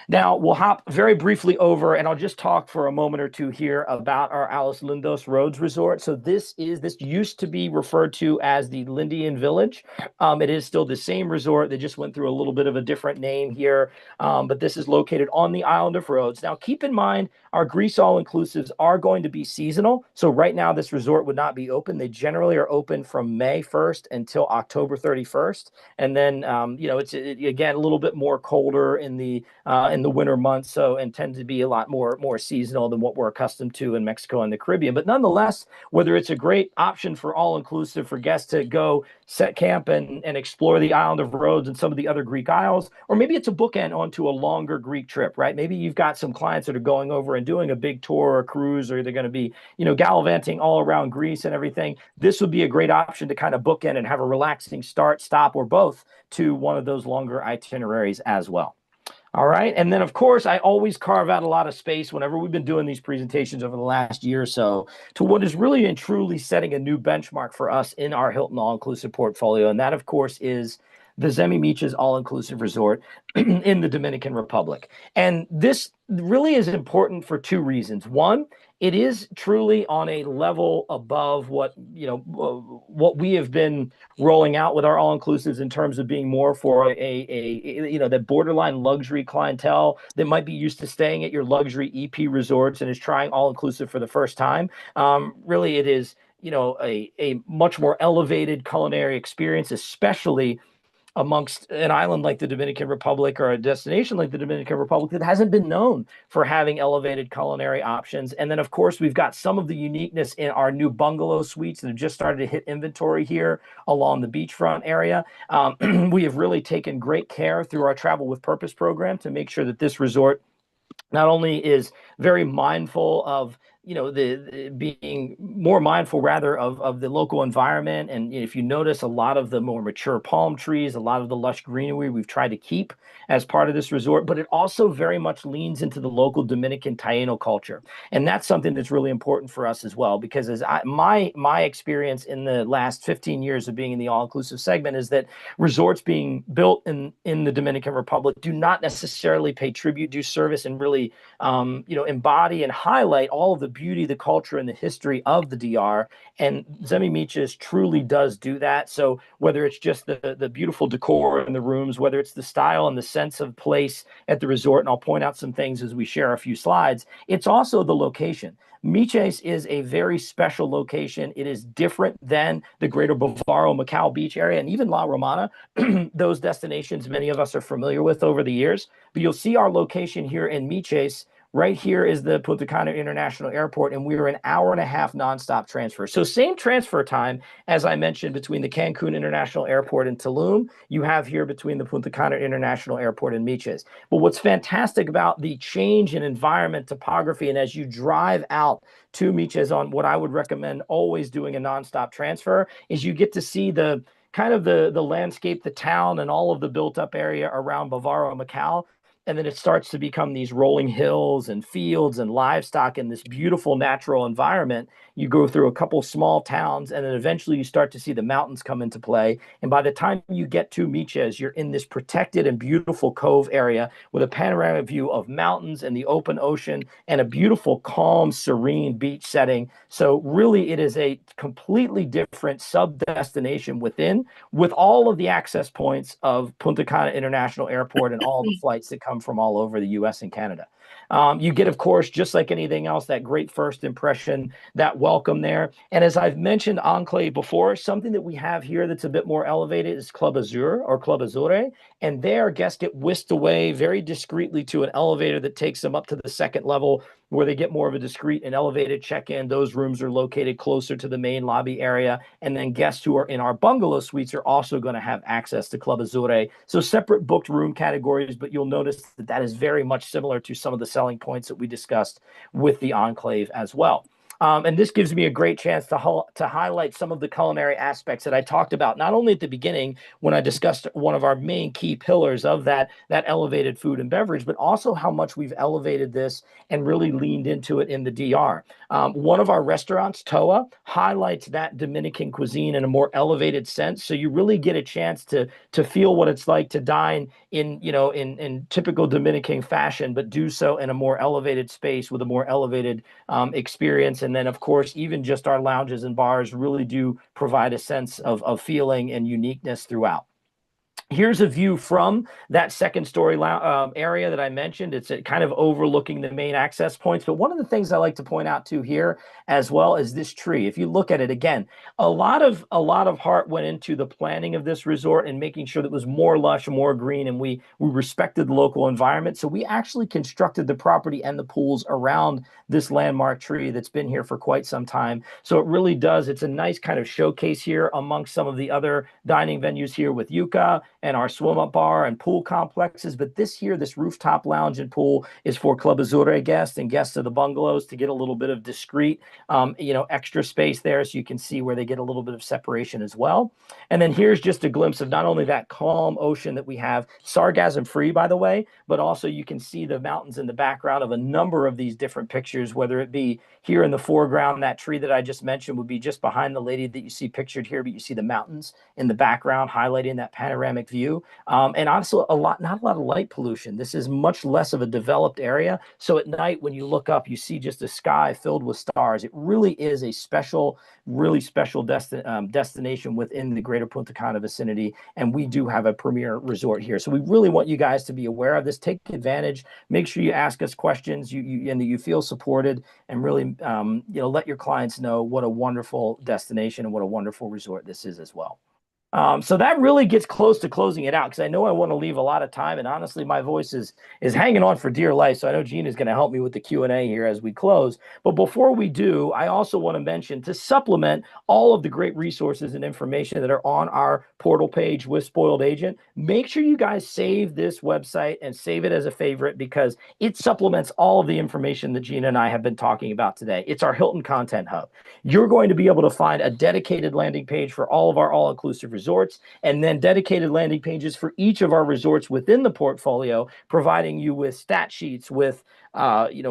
Now, we'll hop very briefly over, and I'll just talk for a moment or two here about our Alice Lindos Roads Resort. So this used to be referred to as the Lindian Village. It is still the same resort. They just went through a little bit of a different name here, but this is located on the island of Rhodes. Now, keep in mind, our Greece all-inclusives are going to be seasonal. So right now, this resort would not be open. They generally are open from May 1st until October 31st. And then, it's again, a little bit more colder in the winter months, so and tend to be a lot more seasonal than what we're accustomed to in Mexico and the Caribbean. But nonetheless, whether it's a great option for all-inclusive for guests to go set camp and explore the island of Rhodes and some of the other Greek isles, or maybe it's a bookend onto a longer Greek trip, right? Maybe you've got some clients that are going over and doing a big tour or cruise, or they're going to be, gallivanting all around Greece and everything. This would be a great option to kind of bookend and have a relaxing start, stop, or both to one of those longer itineraries as well. All right. And then, of course, I always carve out a lot of space whenever we've been doing these presentations over the last year or so to what is really and truly setting a new benchmark for us in our Hilton all-inclusive portfolio. And that, of course, is the Zemi Miches all-inclusive resort in the Dominican Republic. And this really is important for two reasons. One, it is truly on a level above what, what we have been rolling out with our all-inclusives in terms of being more for that borderline luxury clientele that might be used to staying at your luxury EP resorts and is trying all-inclusive for the first time. Really, it is a much more elevated culinary experience, especially amongst an island like the Dominican Republic or a destination like the Dominican Republic that hasn't been known for having elevated culinary options. And then, of course, we've got some of the uniqueness in our new bungalow suites that have just started to hit inventory here along the beachfront area. We have really taken great care through our Travel with Purpose program to make sure that this resort not only is very mindful of the being more mindful rather of the local environment, and if you notice a lot of the more mature palm trees, a lot of the lush greenery we've tried to keep as part of this resort, but it also very much leans into the local Dominican Taino culture, and that's something that's really important for us as well, because my experience in the last 15 years of being in the all-inclusive segment is that resorts being built in the Dominican Republic do not necessarily pay tribute, do service, and really embody and highlight all of the beauty, the culture, and the history of the DR. And Zemi Miches truly does do that. So whether it's just the beautiful decor in the rooms, whether it's the style and the sense of place at the resort, and I'll point out some things as we share a few slides, it's also the location. Miches is a very special location. It is different than the greater Bavaro Macau beach area and even La Romana, those destinations many of us are familiar with over the years. But you'll see our location here in Miches. Right here is the Punta Cana International Airport, and we are an hour and a half nonstop transfer. So same transfer time, as I mentioned, between the Cancun International Airport and Tulum, you have here between the Punta Cana International Airport and Miches. But what's fantastic about the change in environment, topography, and as you drive out to Miches on what I would recommend always doing a nonstop transfer, is you get to see the kind of the landscape, the town, and all of the built up area around Bavaro Macau. And then it starts to become these rolling hills and fields and livestock in this beautiful natural environment. You go through a couple small towns, and then eventually you start to see the mountains come into play. And by the time you get to Miches, you're in this protected and beautiful cove area with a panoramic view of mountains and the open ocean and a beautiful, calm, serene beach setting. So really, it is a completely different sub-destination within, with all of the access points of Punta Cana International Airport and all the flights that come from all over the US and Canada. You get, of course, just like anything else, that great first impression, that welcome there. And as I've mentioned Enclave before, something that we have here that's a bit more elevated is Club Azur or Club Azure. And there, guests get whisked away very discreetly to an elevator that takes them up to the second level, where they get more of a discreet and elevated check-in. Those rooms are located closer to the main lobby area. And then guests who are in our bungalow suites are also going to have access to Club Azure. So separate booked room categories, but you'll notice that that is very much similar to some of the selling points that we discussed with the Enclave as well. And this gives me a great chance to highlight some of the culinary aspects that I talked about, not only at the beginning when I discussed one of our main key pillars of that elevated food and beverage, but also how much we've elevated this and really leaned into it in the DR. One of our restaurants, Toa, highlights that Dominican cuisine in a more elevated sense. So you really get a chance to feel what it's like to dine in typical Dominican fashion, but do so in a more elevated space with a more elevated experience. And then, of course, even just our lounges and bars really do provide a sense of feeling and uniqueness throughout. Here's a view from that second story area that I mentioned. It's kind of overlooking the main access points. But one of the things I like to point out too here as well is this tree. If you look at it again, a lot of heart went into the planning of this resort and making sure that it was more lush, more green, and we respected the local environment. So we actually constructed the property and the pools around this landmark tree that's been here for quite some time. So it really does. It's a nice kind of showcase here amongst some of the other dining venues here with Yucca and our swim up bar and pool complexes. But this rooftop lounge and pool is for Club Azure guests and guests of the bungalows to get a little bit of discreet, extra space there, so you can see where they get a little bit of separation as well. And then here's just a glimpse of not only that calm ocean that we have, sargassum free, by the way, but also you can see the mountains in the background of a number of these different pictures, whether it be here in the foreground, that tree that I just mentioned would be just behind the lady that you see pictured here, but you see the mountains in the background highlighting that panoramic view. And also not a lot of light pollution. This is much less of a developed area. So at night, when you look up, you see just a sky filled with stars. It really is a really special destination within the greater Punta Cana vicinity. And we do have a premier resort here. So we really want you guys to be aware of this. Take advantage. Make sure you ask us questions and that you feel supported, and really let your clients know what a wonderful destination and what a wonderful resort this is as well. So that really gets close to closing it out, because I know I want to leave a lot of time, and honestly, my voice is hanging on for dear life. So I know Gina's going to help me with the Q&A here as we close. But before we do, I also want to mention, to supplement all of the great resources and information that are on our portal page with Spoiled Agent, make sure you guys save this website and save it as a favorite, because it supplements all of the information that Gina and I have been talking about today. It's our Hilton Content Hub. You're going to be able to find a dedicated landing page for all of our all-inclusive resorts, and then dedicated landing pages for each of our resorts within the portfolio, providing you with stat sheets, with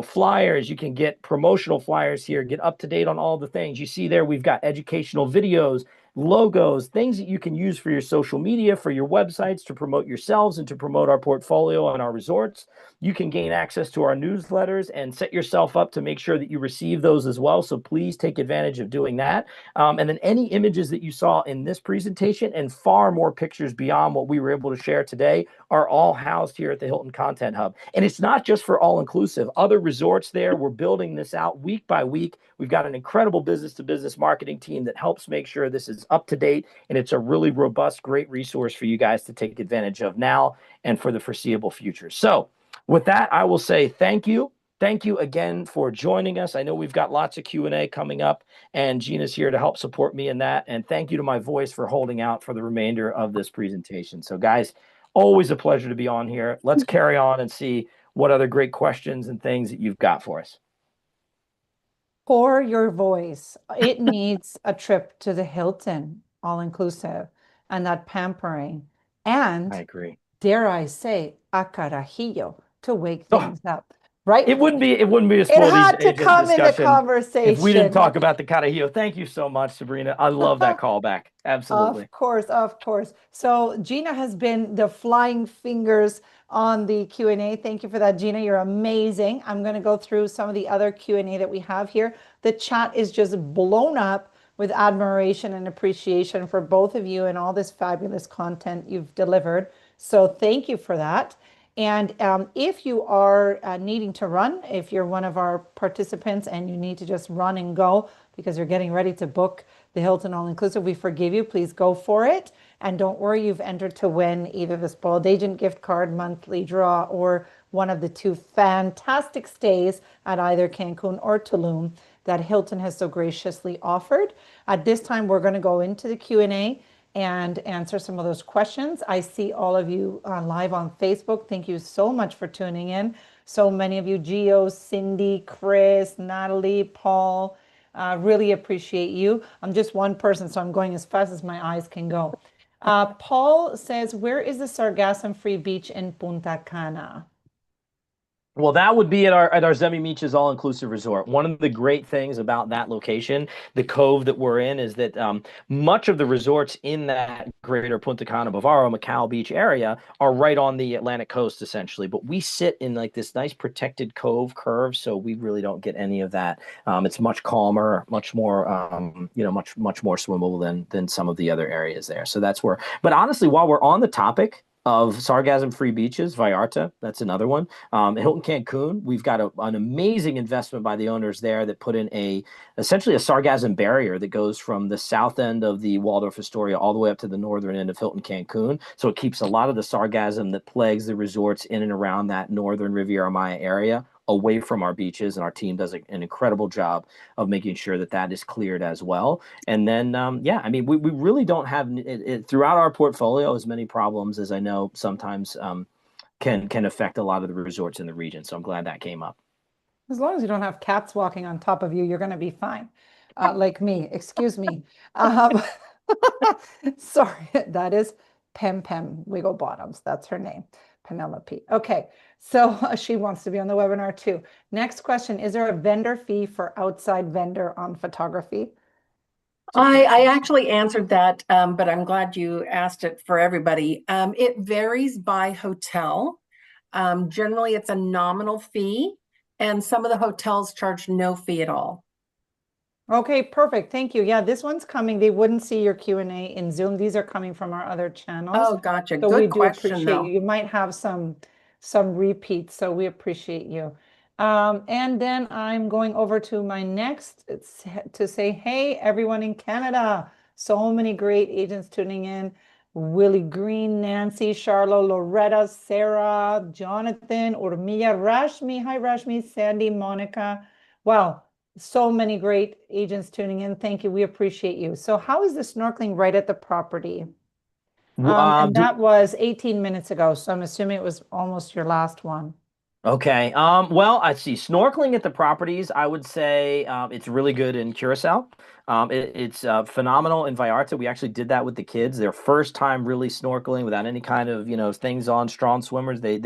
flyers. You can get promotional flyers here, get up to date on all the things. You see there, we've got educational videos, logos, things that you can use for your social media, for your websites, to promote yourselves and to promote our portfolio and our resorts. You can gain access to our newsletters and set yourself up to make sure that you receive those as well. So please take advantage of doing that. And then any images that you saw in this presentation, and far more pictures beyond what we were able to share today, are all housed here at the Hilton Content Hub. And it's not just for all-inclusive. Other resorts there, we're building this out week by week. We've got an incredible business-to-business marketing team that helps make sure this is up to date, and it's a really robust, great resource for you guys to take advantage of now and for the foreseeable future. So with that, I will say thank you. Thank you again for joining us. I know we've got lots of Q&A coming up, and Gina's here to help support me in that. And thank you to my voice for holding out for the remainder of this presentation. So guys, always a pleasure to be on here. Let's carry on and see what other great questions and things that you've got for us. For your voice, it needs a trip to the Hilton, all inclusive, and that pampering. And I agree. dare I say, a carajillo to wake things up, right? It wouldn't be a It spoiled had to agent come in the discussion if we didn't conversation. talk about the Carajillo. Thank you so much, Sabrina. I love that callback. Absolutely. Of course, of course. So Gina has been the flying fingers on the Q&A. Thank you for that, Gina. You're amazing. I'm going to go through some of the other Q&A that we have here. The chat is just blown up with admiration and appreciation for both of you and all this fabulous content you've delivered. So thank you for that. And if you are needing to run, if you're one of our participants and you need to just run and go because you're getting ready to book the Hilton All-Inclusive, we forgive you. Please go for it. And don't worry, you've entered to win either the Spoiled Agent gift card monthly draw or one of the 2 fantastic stays at either Cancun or Tulum that Hilton has so graciously offered. At this time, we're going to go into the Q&A and answer some of those questions. I see all of you live on Facebook. Thank you so much for tuning in. So many of you, Gio, Cindy, Chris, Natalie, Paul, really appreciate you. I'm just one person, so I'm going as fast as my eyes can go. Paul says, where is the sargassum-free beach in Punta Cana? Well, that would be at our Zemi-Meech's all-inclusive resort. One of the great things about that location, the cove that we're in, is that much of the resorts in that greater Punta Cana, Bavaro, Macau Beach area are right on the Atlantic coast, essentially. But we sit in like this nice protected cove curve, so we really don't get any of that. It's much calmer, much more, much more swimmable than some of the other areas there. So that's where. But honestly, while we're on the topic of sargassum-free beaches, Vallarta, that's another one. Hilton Cancun, we've got an amazing investment by the owners there that put in essentially a sargassum barrier that goes from the south end of the Waldorf Astoria all the way up to the northern end of Hilton Cancun. So it keeps a lot of the sargassum that plagues the resorts in and around that northern Riviera Maya area away from our beaches, and our team does an incredible job of making sure that that is cleared as well. And then, yeah, I mean, we really don't have throughout our portfolio as many problems as I know sometimes can affect a lot of the resorts in the region. So I'm glad that came up. As long as you don't have cats walking on top of you, you're going to be fine. Like me, excuse me. Um, sorry, that is Pem Wiggle Bottoms. That's her name, Penelope. Okay, so she wants to be on the webinar too. Next question, is there a vendor fee for outside vendor on photography? I actually answered that, but I'm glad you asked it for everybody. It varies by hotel. Generally, it's a nominal fee, and some of the hotels charge no fee at all. Okay, perfect. Thank you. Yeah, this one's coming. They wouldn't see your Q&A in Zoom. These are coming from our other channels. Oh, gotcha. So we Good do question, appreciate you. though. You might have some repeats, so we appreciate you. And then I'm going over to my next to say, hey, everyone in Canada. So many great agents tuning in. Willie Green, Nancy, Charlo, Loretta, Sarah, Jonathan, Urmia, Rashmi. Hi, Rashmi, Sandy, Monica. Wow. So many great agents tuning in. Thank you. We appreciate you. So how is the snorkeling right at the property? And Do, that was 18 minutes ago. So I'm assuming it was almost your last one. Okay. Well, I see. Snorkeling at the properties, I would say it's really good in Curacao. It's phenomenal in Vallarta. We actually did that with the kids. Their first time really snorkeling without any kind of, things on, strong swimmers. They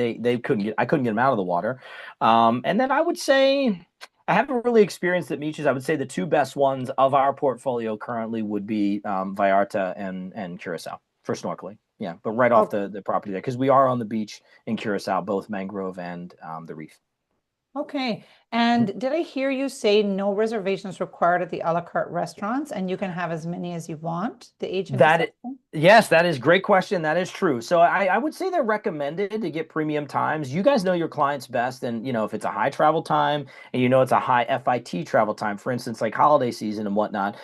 couldn't get, I couldn't get them out of the water. And then I would say I haven't really experienced at beaches. I would say the two best ones of our portfolio currently would be Vallarta and Curacao for snorkeling. Yeah, but right off Oh, the property there because we are on the beach in Curacao, both mangrove and the reef. okay. Mhm. And did I hear you say no reservations required at the a la carte restaurants and you can have as many as you want? The agent is That asking. yes, that is great question. That is true. So I would say they're recommended to get premium times. You guys know your clients best, and if it's a high travel time and it's a high FIT travel time, for instance, like holiday season and whatnot.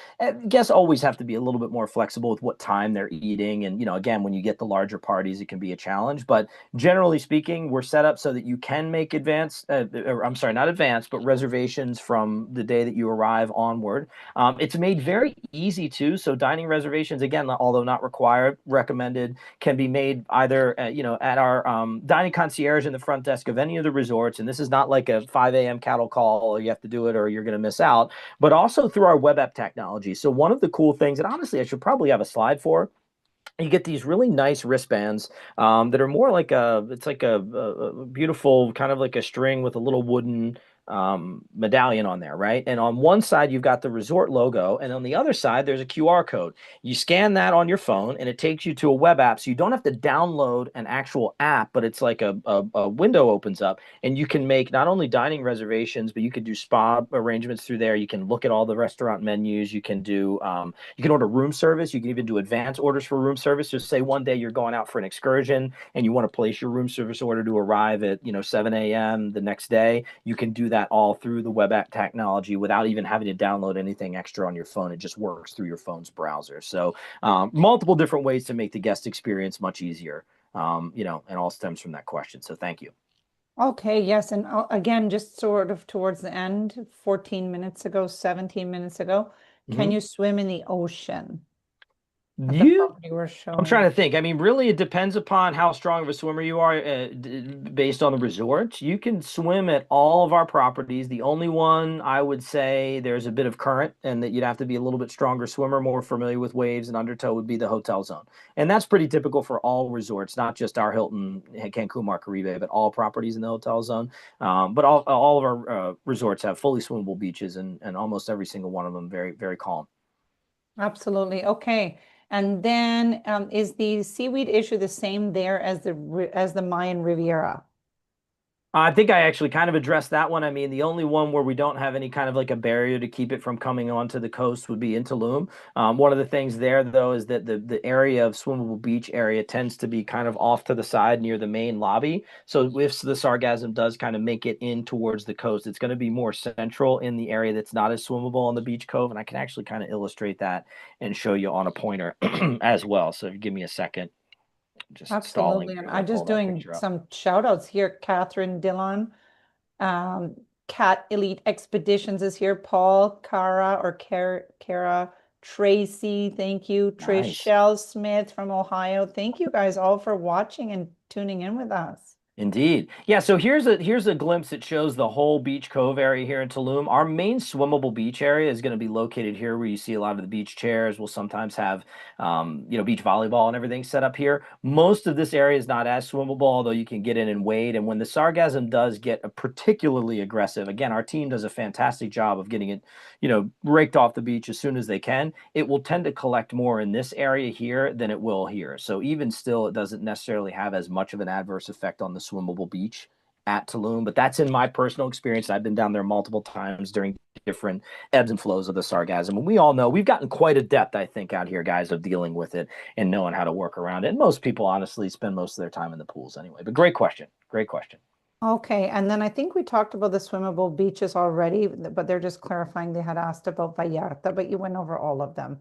Guests always have to be a little bit more flexible with what time they're eating, and again, when you get the larger parties, it can be a challenge. But generally speaking, we're set up so that you can make or I'm sorry, not advance, but reservations from the day that you arrive onward. It's made very easy too. So dining reservations, again, although not required, recommended, can be made either at our dining concierge in the front desk of any of the resorts. And this is not like a 5 a.m. cattle call, or you have to do it or you're going to miss out, but also through our web app technology. So one of the cool things, and honestly, I should probably have a slide for. You get these really nice wristbands that are more like it's like a beautiful kind of like a string with a little wooden medallion on there, right? And on one side, you've got the resort logo, and on the other side, there's a QR code. You scan that on your phone, and it takes you to a web app. So you don't have to download an actual app, but it's like a window opens up, and you can make not only dining reservations, but you can do spa arrangements through there. You can look at all the restaurant menus. You can order room service. You can even do advance orders for room service. Just say one day you're going out for an excursion and you want to place your room service order to arrive at 7 a.m. the next day. You can do that all through the web app technology without even having to download anything extra on your phone. It just works through your phone's browser. So multiple different ways to make the guest experience much easier. And all stems from that question. So thank you. Okay, yes. And again, just sort of towards the end, 14 minutes ago, 17 minutes ago, can Mhm. you swim in the ocean at the You property we're I'm showing? trying to think. I mean, really, it depends upon how strong of a swimmer you are, based on the resort. You can swim at all of our properties. The only one I would say there's a bit of current and that you'd have to be a little bit stronger swimmer, more familiar with waves and undertow would be the hotel zone. And that's pretty typical for all resorts, not just our Hilton, Cancun, Marcaribe, but all properties in the hotel zone. But all of our resorts have fully swimmable beaches, and almost every single one of them very, very calm. Absolutely. Okay. And then is the seaweed issue the same there as as the Mayan Riviera? I think I actually kind of addressed that one. I mean, the only one where we don't have any kind of like a barrier to keep it from coming onto the coast would be in Tulum. One of the things there, though, is that the area of swimmable beach area tends to be kind of off to the side near the main lobby. So if the sargassum does kind of make it in towards the coast, it's going to be more central in the area that's not as swimmable on the beach cove. And I can actually kind of illustrate that and show you on a pointer as well. So if you give me a second, just stalling Absolutely. And here as I I'm pull just that doing picture up. some shout outs here. Catherine Dillon, Cat Elite Expeditions is here. Paul, Kara, Tracy, thank you. Nice. Trishelle Smith from Ohio. Thank you guys all for watching and tuning in with us. Indeed. Yeah, so here's a glimpse that shows the whole Beach Cove area here in Tulum. Our main swimmable beach area is going to be located here where you see a lot of the beach chairs. We'll sometimes have beach volleyball and everything set up here. Most of this area is not as swimmable, although you can get in and wade. And when the sargassum does get particularly aggressive, again, our team does a fantastic job of getting it, raked off the beach as soon as they can. It will tend to collect more in this area here than it will here. So even still, it doesn't necessarily have as much of an adverse effect on the swimmable beach at Tulum, but that's in my personal experience. I've been down there multiple times during different ebbs and flows of the sargassum. And we all know we've gotten quite a depth, I think, out here, guys, of dealing with it and knowing how to work around it. And most people honestly spend most of their time in the pools anyway. But great question. Great question. Okay, and then I think we talked about the swimmable beaches already, but they're just clarifying they had asked about Vallarta, but you went over all of them.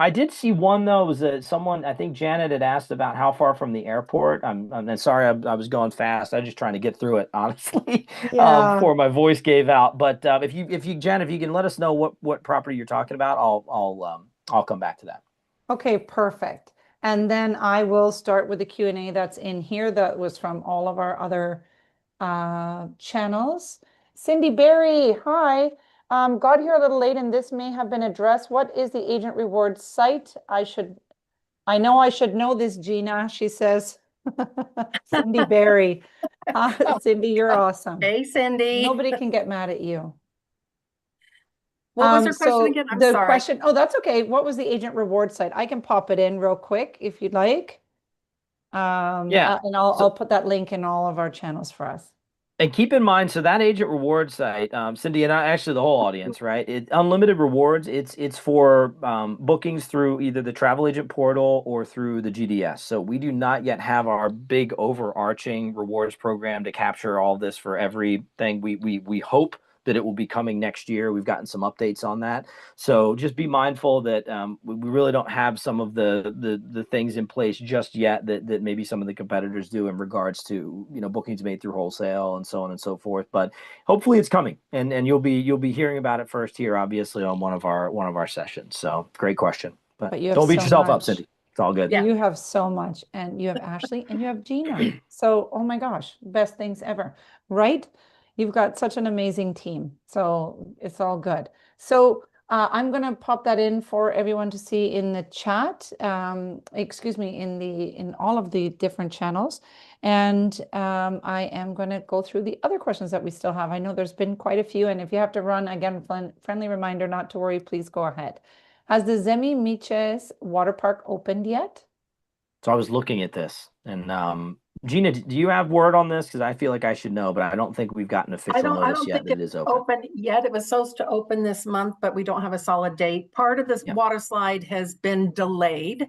I did see one though. Was that someone? I think Janet had asked about how far from the airport. I'm sorry, I was going fast. I was just trying to get through it, honestly, Yeah. before my voice gave out. But Janet, if you can let us know what property you're talking about, I'll come back to that. Okay, perfect. And then I will start with the Q&A that's in here that was from all of our other channels. Cindy Berry, hi. Got here a little late and this may have been addressed. What is the agent reward site? I know I should know this, Gina, she says. Cindy Berry. Cindy, you're awesome. Hey, Cindy. Nobody can get mad at you. What was her question So again? I'm the sorry. question, oh, that's okay. What was the agent reward site? I can pop it in real quick if you'd like. Yeah. And I'll So put that link in all of our channels for us. And keep in mind, so that agent reward site, Cindy, and actually the whole audience, right? Unlimited rewards. It's for bookings through either the travel agent portal or through the GDS. So we do not yet have our big overarching rewards program to capture all this for everything. We hope that it will be coming next year. We've gotten some updates on that. So just be mindful that we really don't have some of the things in place just yet that maybe some of the competitors do in regards to bookings made through wholesale and so on and so forth. But hopefully it's coming, and you'll be hearing about it first here, obviously on one of our sessions. So great question, but But you have don't beat so yourself up, much. Cindy. It's all good. Yeah. You have so much. And you have Ashley and you have Gina. So, oh my gosh, best things ever, right? You've got such an amazing team. So it's all good. So I'm going to pop that in for everyone to see in the chat. Excuse me, in all of the different channels. And I am going to go through the other questions that we still have. I know there's been quite a few. And if you have to run, again, friendly reminder not to worry, please go ahead. Has the Zemi Miches water park opened yet? So I was looking at this, and Gina, do you have word on this? Because I feel like I should know, but I don't think we've gotten official I notice don't yet think that it it's is open. open yet. It was supposed to open this month, but we don't have a solid date. Part of this Yep. water slide has been delayed.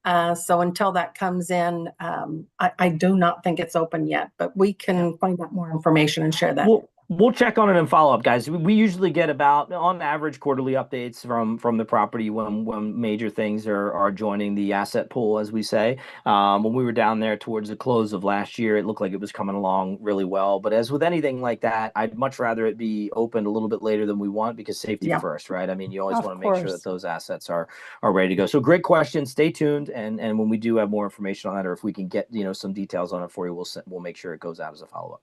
So until that comes in, I do not think it's open yet, but we can find out more information and share that. We'll check on it and follow up, guys. We usually get about on average quarterly updates from the property when major things are joining the asset pool, as we say. When we were down there towards the close of last year, it looked like it was coming along really well. But as with anything like that, I'd much rather it be opened a little bit later than we want, because safety Yeah. first, right? I mean, you always Of want to make sure that course. those assets are ready to go. So great question. Stay tuned, and when we do have more information on that, or if we can get some details on it for you, we'll make sure it goes out as a follow up.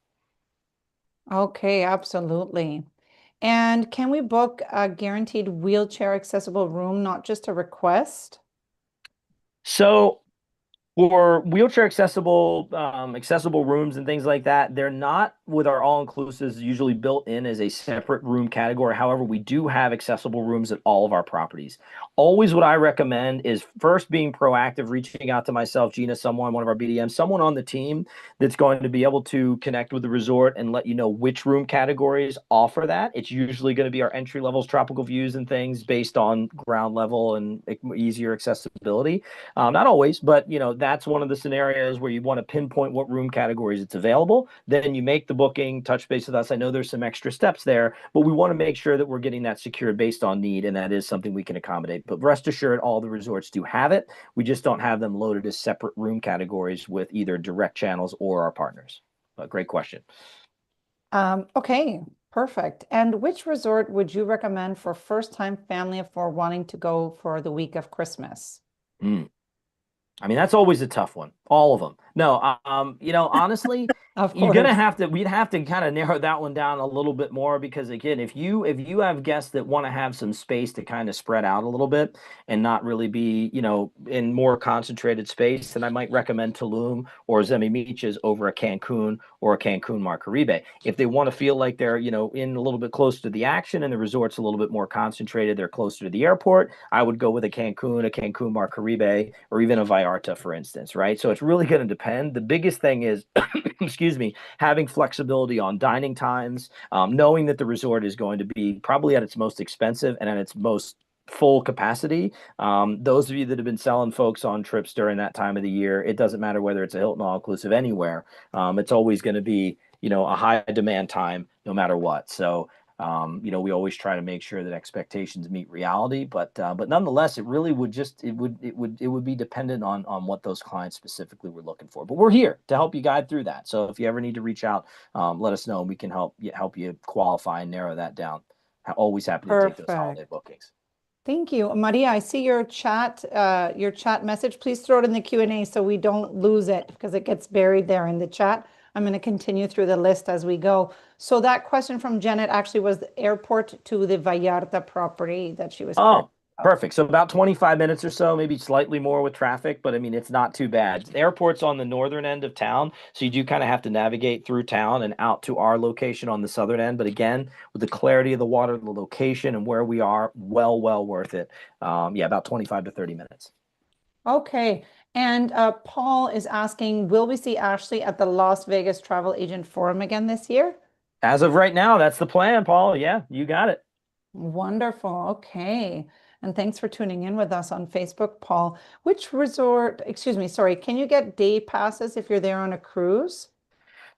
Okay, absolutely. And can we book a guaranteed wheelchair accessible room, not just a request? So for wheelchair accessible rooms and things like that, they're not with our all-inclusives usually built in as a separate room category. However, we do have accessible rooms at all of our properties. Always what I recommend is first being proactive, reaching out to myself, Gina, one of our BDMs, someone on the team that's going to be able to connect with the resort and let you know which room categories offer that. It's usually going to be our entry levels, tropical views and things based on ground level and easier accessibility. Not always, but that's one of the scenarios where you want to pinpoint what room categories it's available. Then you make the booking, touch base with us. I know there's some extra steps there, but we want to make sure that we're getting that secured based on need, and that is something we can accommodate. But rest assured, all the resorts do have it. We just don't have them loaded as separate room categories with either direct channels or our partners. But great question. Okay, perfect. And which resort would you recommend for first-time family for wanting to go for the week of Christmas? Mm. I mean, that's always a tough one. All of them. No, honestly, Of you're gonna course. have to, we'd have to kind of narrow that one down a little bit more because again, if you have guests that want to have some space to kind of spread out a little bit and not really be, in more concentrated space, then I might recommend Tulum or Zemi over a Cancun or a Cancun Marcaribe. If they want to feel like they're, in a little bit closer to the action and the resort's a little bit more concentrated, they're closer to the airport, I would go with a Cancun Marcaribe, or even a Vallarta, for instance, right? So it's really going to depend. The biggest thing is, excuse me, having flexibility on dining times, knowing that the resort is going to be probably at its most expensive and at its most full capacity. Those of you that have been selling folks on trips during that time of the year, it doesn't matter whether it's a Hilton all inclusive anywhere. It's always going to be, a high demand time no matter what. So we always try to make sure that expectations meet reality, but nonetheless, it really would just it would be dependent on what those clients specifically were looking for. But we're here to help you guide through that. So if you ever need to reach out, let us know, and we can help you qualify and narrow that down. Always happy to take those holiday Perfect. bookings. Thank you. Maria, I see your chat message. Please throw it in the Q&A so we don't lose it because it gets buried there in the chat. I'm going to continue through the list as we go. So that question from Janet actually was the airport to the Vallarta property that she was curious Oh, about. perfect. So about 25 minutes or so, maybe slightly more with traffic, but I mean, it's not too bad. The airport's on the northern end of town, so you do kind of have to navigate through town and out to our location on the southern end. But again, with the clarity of the water, the location, and where we are, well worth it. Yeah, about 25 to 30 minutes. Okay. And Paul is asking, will we see Ashley at the Las Vegas Travel Agent Forum again this year? As of right now, that's the plan, Paul. Yeah, you got it. Wonderful. Okay. And thanks for tuning in with us on Facebook, Paul. Which resort, excuse me, sorry, can you get day passes if you're there on a cruise?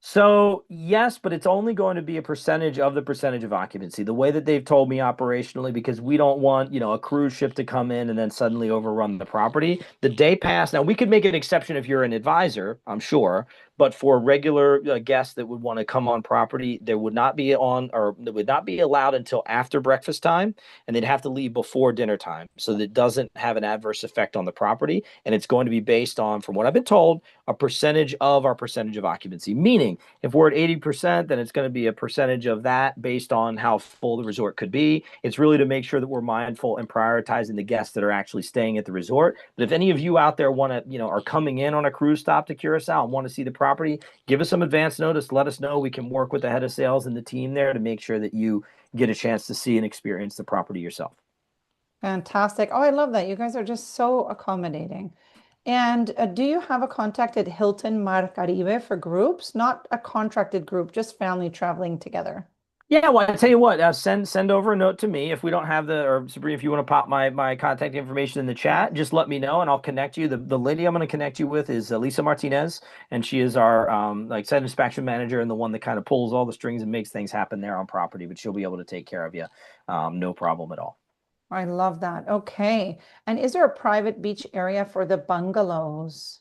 So yes, but it's only going to be a percentage of the percentage of occupancy. The way that they've told me operationally, because we don't want, a cruise ship to come in and then suddenly overrun the property. The day pass, now we could make an exception if you're an advisor, I'm sure, but for regular guests that would want to come on property, there would not be on, or they would not be allowed until after breakfast time, and they'd have to leave before dinner time so that it doesn't have an adverse effect on the property. And it's going to be based on, from what I've been told, a percentage of our percentage of occupancy, meaning if we're at 80%, then it's going to be a percentage of that based on how full the resort could be. It's really to make sure that we're mindful and prioritizing the guests that are actually staying at the resort. But if any of you out there want to, are coming in on a cruise stop to Curacao and want to see the property, give us some advance notice. Let us know. We can work with the head of sales and the team there to make sure that you get a chance to see and experience the property yourself. Fantastic. Oh, I love that. You guys are just so accommodating. And do you have a contact at Hilton Mar Caribe for groups? Not a contracted group, just family traveling together. Yeah, well, I tell you what, send over a note to me if we don't have or Sabrina, if you want to pop my contact information in the chat, just let me know and I'll connect you. The lady I'm going to connect you with is Lisa Martinez, and she is our like site inspection manager and the one that kind of pulls all the strings and makes things happen there on property. But she'll be able to take care of you, no problem at all. I love that. Okay. And is there a private beach area for the bungalows?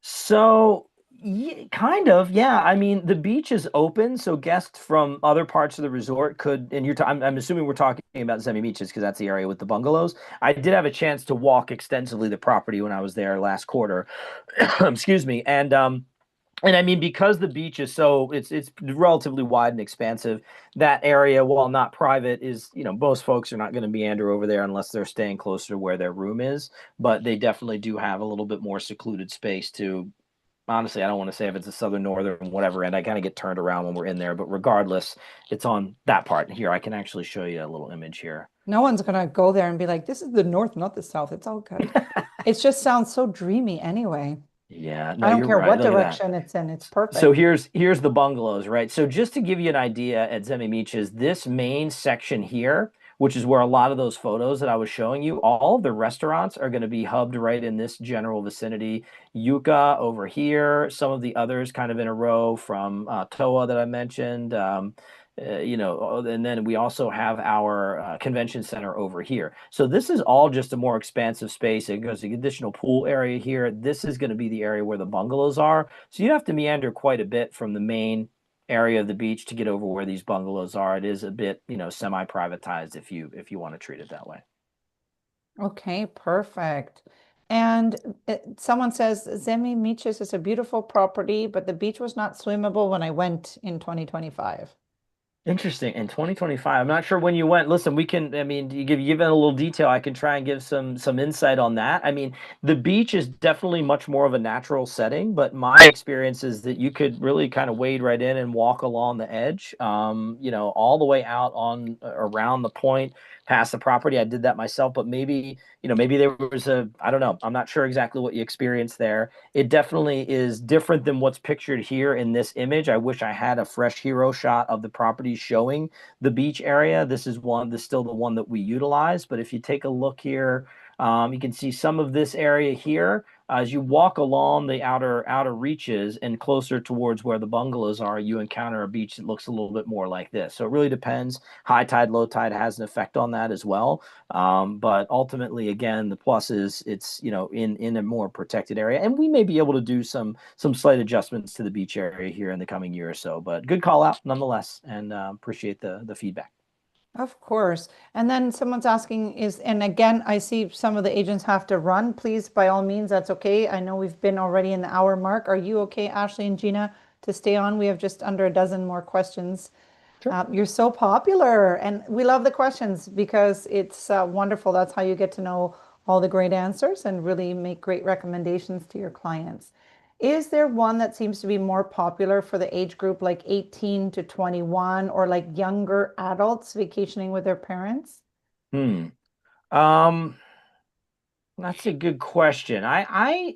So, yeah, kind of, yeah. I mean, the beach is open, so guests from other parts of the resort could. And I'm assuming we're talking about Zemi Beaches because that's the area with the bungalows. I did have a chance to walk extensively the property when I was there last quarter. Excuse me, and I mean, because the beach is so it's relatively wide and expansive, that area, while not private, is, most folks are not going to meander over there unless they're staying closer to where their room is. But they definitely do have a little bit more secluded space to, honestly, I don't want to say if it's a southern, northern, whatever, and I kind of get turned around when we're in there. But regardless, it's on that part here. I can actually show you a little image here. No one's going to go there and be like, this is the north, not the south. It's all good. It just sounds so dreamy anyway. Yeah, I no, don't you're care right. what Look at that. direction it's in. It's So perfect. here's the bungalows, right? So just to give you an idea at Zemi Beaches, this main section here, which is where a lot of those photos that I was showing you, all of the restaurants are going to be hubbed right in this general vicinity. Yucca over here, some of the others kind of in a row from Toa that I mentioned. And then we also have our convention center over here. So this is all just a more expansive space. It goes to the additional pool area here. This is going to be the area where the bungalows are. So you have to meander quite a bit from the main area of the beach to get over where these bungalows are. It is a bit, semi-privatized if you want to treat it that way. Okay, perfect. And someone says Zemi Beaches is a beautiful property, but the beach was not swimmable when I went in 2025. Interesting. In 2025, I'm not sure when you went. Listen, we can, I mean, you give it a little detail. I can try and give some insight on that. I mean, the beach is definitely much more of a natural setting, but my experience is that you could really kind of wade right in and walk along the edge, all the way out on around the point, past the property. I did that myself, but maybe there was I don't know. I'm not sure exactly what you experienced there. It definitely is different than what's pictured here in this image. I wish I had a fresh hero shot of the property showing the beach area. This is still the one that we utilize. But if you take a look here, you can see some of this area here. As you walk along the outer reaches and closer towards where the bungalows are, you encounter a beach that looks a little bit more like this. So it really depends. High tide, low tide has an effect on that as well. But ultimately, again, the plus is it's in a more protected area, and we may be able to do some slight adjustments to the beach area here in the coming year or so. But good call out nonetheless, and appreciate the feedback. Of course. And then someone's asking and again, I see some of the agents have to run. Please, by all means, that's okay. I know we've been already in the hour mark. Are you okay, Ashley and Gina, to stay on? We have just under a dozen more questions. Sure. You're so popular, and we love the questions because it's wonderful. That's how you get to know all the great answers and really make great recommendations to your clients. Is there one that seems to be more popular for the age group like 18 to 21 or like younger adults vacationing with their parents? Hmm. Um, that's a good question. I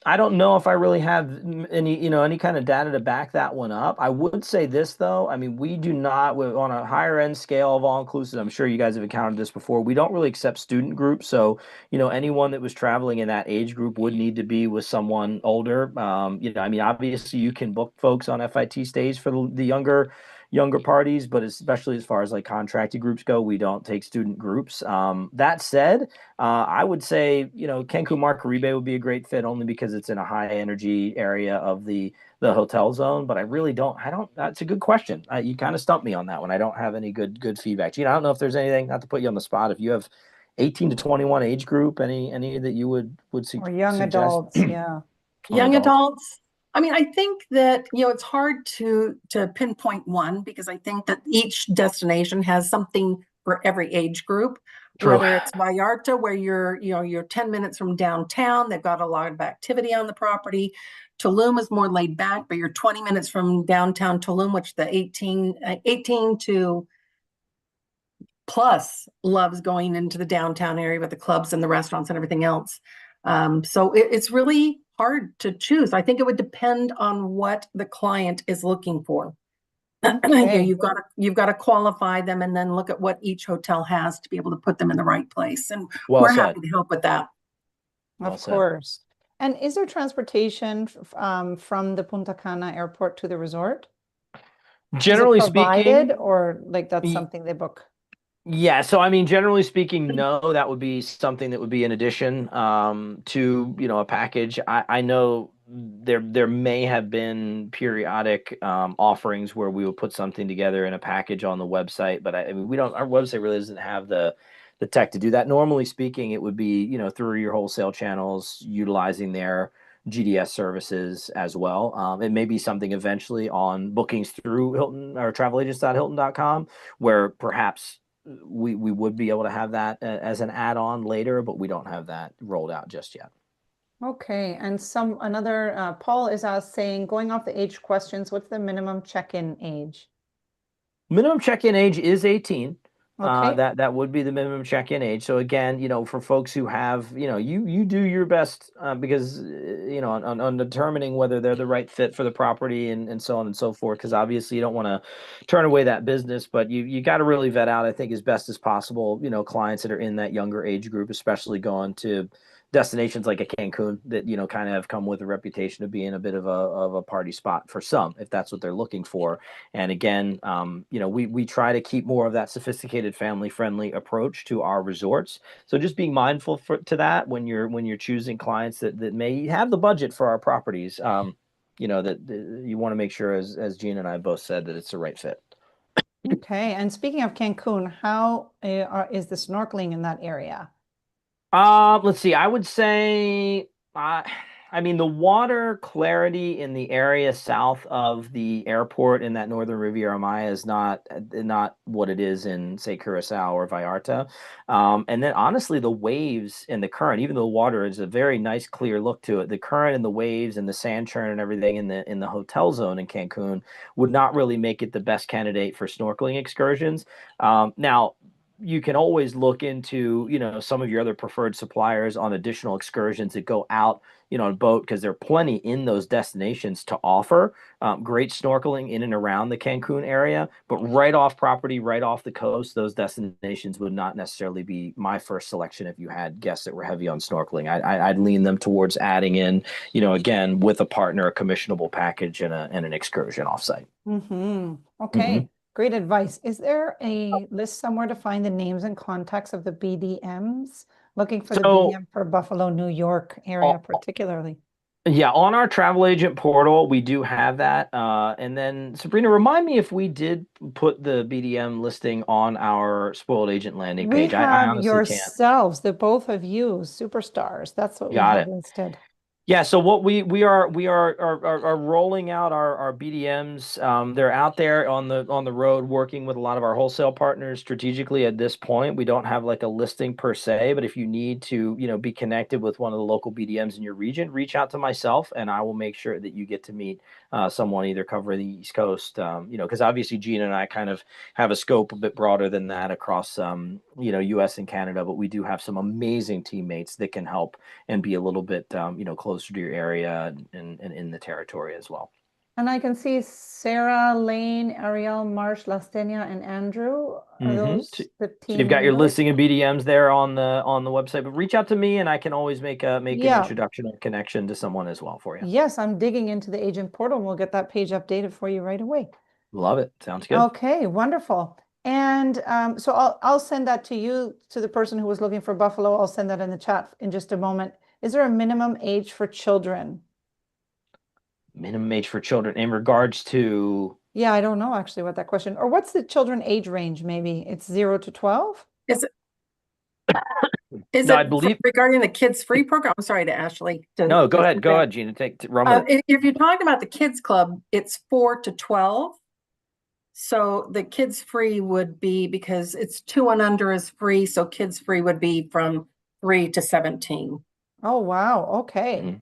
I don't know if I really have any kind of data to back that one up. I would say this though. I mean, we do not on a higher end scale of all inclusive. I'm sure you guys have encountered this before. We don't really accept student groups. So, anyone that was traveling in that age group would need to be with someone older. I mean, obviously you can book folks on FIT stays for the younger parties, but especially as far as like contracted groups go, we don't take student groups. That said, I would say, Cancun Marcaribe would be a great fit only because it's in a high energy area of the hotel zone. But I don't. That's a good question. You kind of stumped me on that one. I don't have any good feedback. I don't know if there's anything. Not to put you on the spot. If you have 18 to 21 age group, any that you would Or young suggest? adults, yeah. Young Young adults. adults. I mean, I think that, it's hard to pinpoint one because I think that each destination has something for every age group, True. whether it's Vallarta, where you're 10 minutes from downtown, they've got a lot of activity on the property. Tulum is more laid back, but you're 20 minutes from downtown Tulum, which the 18 to plus loves going into the downtown area with the clubs and the restaurants and everything else. So it's really hard to choose. I think it would depend on what the client is looking for. Okay. You've got to qualify them and then look at what each hotel has to be able to put them in the right place. And Well we're said. happy to help with that. Well Of said. course. And is there transportation from the Punta Cana airport to the resort? Is it Generally provided speaking, or like that's something they book? yeah, so I mean, generally speaking, no, that would be something that would be in addition to, a package. I know there may have been periodic offerings where we would put something together in a package on the website, but I mean, we don't, our website really doesn't have the tech to do that. Normally speaking, it would be, through your wholesale channels, utilizing their GDS services as well. It may be something eventually on bookings through Hilton or travelagents.hilton.com where perhaps we would be able to have that as an add-on later, but we don't have that rolled out just yet. Okay. And another Paul is saying, going off the age questions, what's the minimum check-in age? Minimum check-in age is 18. Okay. That would be the minimum check-in age. So again, for folks who have, you do your best because on determining whether they're the right fit for the property and so on and so forth. Because obviously you don't want to turn away that business, but you got to really vet out, I think, as best as possible, clients that are in that younger age group, especially going to destinations like a Cancun that kind of have come with a reputation of being a bit of a party spot for some, if that's what they're looking for. And again, we try to keep more of that sophisticated, family-friendly approach to our resorts. So just being mindful to that when you're choosing clients that may have the budget for our properties. that you want to make sure, as Gina and I both said, that it's the right fit. Okay. And speaking of Cancun, how is the snorkeling in that area? Let's see. I would say, uh, I mean, the water clarity in the area south of the airport in that northern Riviera Maya is not what it is in, say, Curacao or Vallarta. And then honestly, the waves and the current, even though the water is a very nice, clear look to it, the current and the waves and the sand churn and everything in the hotel zone in Cancun would not really make it the best candidate for snorkeling excursions. Now, you can always look into, some of your other preferred suppliers on additional excursions that go out, on boat, because there are plenty in those destinations to offer great snorkeling in and around the Cancun area. But right off property, right off the coast, those destinations would not necessarily be my first selection if you had guests that were heavy on snorkeling. I'd lean them towards adding in, again, with a partner, a commissionable package and an excursion offsite. Mm-hmm. Mm-hmm. Okay. Great advice. Is there a list somewhere to find the names and contacts of the BDMs? Looking for the So, BDM for Buffalo, New York area uh, particularly. yeah, on our travel agent portal, we do have that. And then Sabrina, remind me if we did put the BDM listing on our spoiled agent landing We page. I have honestly can't. yourselves, the both of you, superstars. That's what we Got have it. listed. Yeah, so what we are rolling out our BDMs. They're out there on the road working with a lot of our wholesale partners strategically at this point. We don't have like a listing per se, but if you need to, be connected with one of the local BDMs in your region, reach out to myself and I will make sure that you get to meet someone either covering the East Coast, because obviously Gina and I kind of have a scope a bit broader than that across US and Canada, but we do have some amazing teammates that can help and be a little bit closer to your area and in the territory as well. And I can see Sarah, Lane, Ariel, Marsh, Lastenia, and Andrew. Are So, those the so you've team got your members? listing of BDMs there on the website, but reach out to me and I can always make an Yeah. introduction or connection to someone as well for you. Yes, I'm digging into the agent portal and we'll get that page updated for you right away. Love it. Sounds good. Okay, wonderful. And so I'll send that to you, to the person who was looking for Buffalo. I'll send that in the chat in just a moment. Is there a minimum age for children? Minimum age for children in regards to. Yeah, I don't know actually what that question, or what's the children age range? Maybe it's 0 to 12? Is it, is No, I it believe. regarding the kids free program? I'm sorry to Ashley to No, go ahead. interrupt Go that. ahead, Gina. Run with it. If you're talking about the kids club, it's 4 to 12. So the kids free would be, because it's 2 and under is free. So kids free would be from 3 to 17. Oh, wow. Okay. Mhm.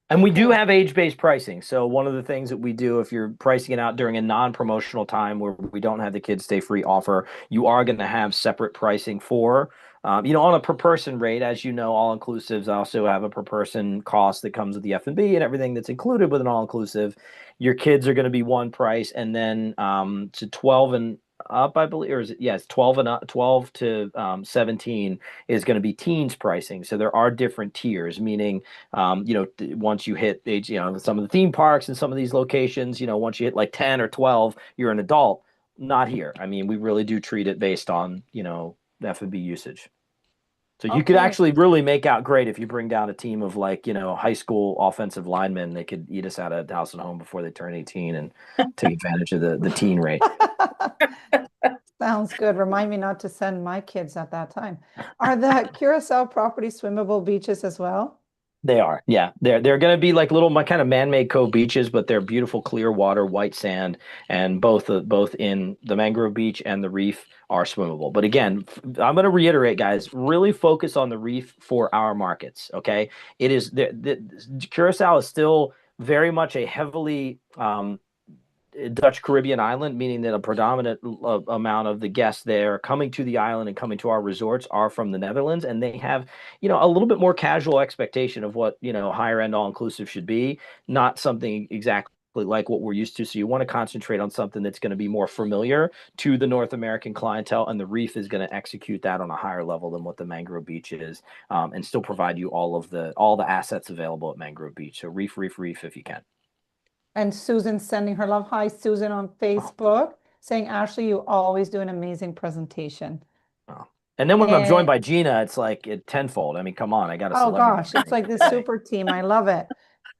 And we do Okay. have age-based pricing. So one of the things that we do, if you're pricing it out during a non-promotional time where we don't have the kids stay free offer, you are going to have separate pricing for, on a per person rate. As you know, all inclusives also have a per person cost that comes with the F&B and everything that's included with an all-inclusive. Your kids are going to be one price, and then to 12 and up, I believe, or is it? Yes, 12 and up, 12 to 17 is going to be teens pricing. So there are different tiers, meaning once you hit age, some of the theme parks and some of these locations, once you hit like 10 or 12, you're an adult. Not here. I mean, we really do treat it based on, F&B usage. So you could Okay. actually really make out great if you bring down a team of like, high school offensive linemen. They could eat us out of house and home before they turn 18 and take advantage of the teen rate. Sounds good. Remind me not to send my kids at that time. Are the Curacao property swimmable beaches as well? They are, yeah. They're going to be like little kind of man-made cove beaches, but they're beautiful, clear water, white sand, and both in the mangrove beach and the reef are swimmable. But again, I'm going to reiterate, guys, really focus on the reef for our markets. Okay, it is the Curacao is still very much a heavily Dutch Caribbean island, meaning that a predominant amount of the guests there coming to the island and coming to our resorts are from the Netherlands, and they have, a little bit more casual expectation of what, higher end all inclusive should be, not something exactly like what we're used to. So you want to concentrate on something that's going to be more familiar to the North American clientele, and the reef is going to execute that on a higher level than what the Mangrove Beach is, and still provide you all the assets available at Mangrove Beach. So reef, reef, reef, if you can. And Susan's sending her love. Hi, Susan on Oh. Facebook, saying, Ashley, you always do an amazing presentation. Oh. And then when I'm joined And by Gina, it's like tenfold. I mean, come on, I got to oh celebrity gosh, it's treatment like this every day. super team. I love it.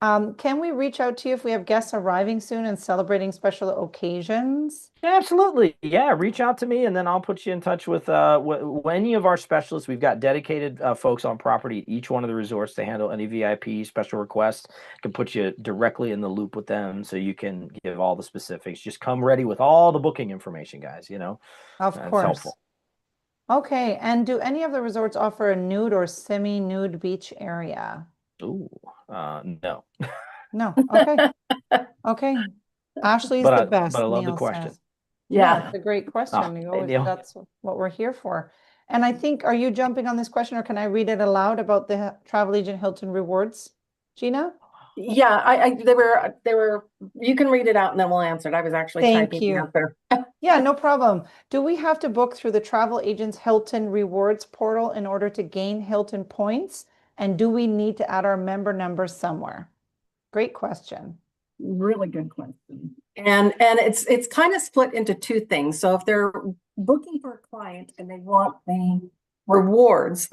Can we reach out to you if we have guests arriving soon and celebrating special occasions? Absolutely. Yeah, reach out to me and then I'll put you in touch with any of our specialists. We've got dedicated folks on property at each one of the resorts to handle any VIP special requests. Can put you directly in the loop with them so you can give all the specifics. Just come ready with all the booking information, guys, Of It's course. helpful. Okay. And do any of the resorts offer a nude or semi-nude beach area? Ooh, no. No. Okay. Okay. Ashley's the But I best, love the Neil question. says. Yeah, it's Yeah. a great Oh, question. hey, Neil. That's what we're here for. And I think, are you jumping on this question or can I read it aloud about the travel agent Hilton rewards? Gina? Yeah, they were, you can read it out and then we'll answer it. I was actually Thank typing the you. answer. Yeah, no problem. Do we have to book through the travel agent's Hilton rewards portal in order to gain Hilton points? And do we need to add our member number somewhere? Great question. Really good question. And it's kind of split into two things. So if they're booking for a client and they want the rewards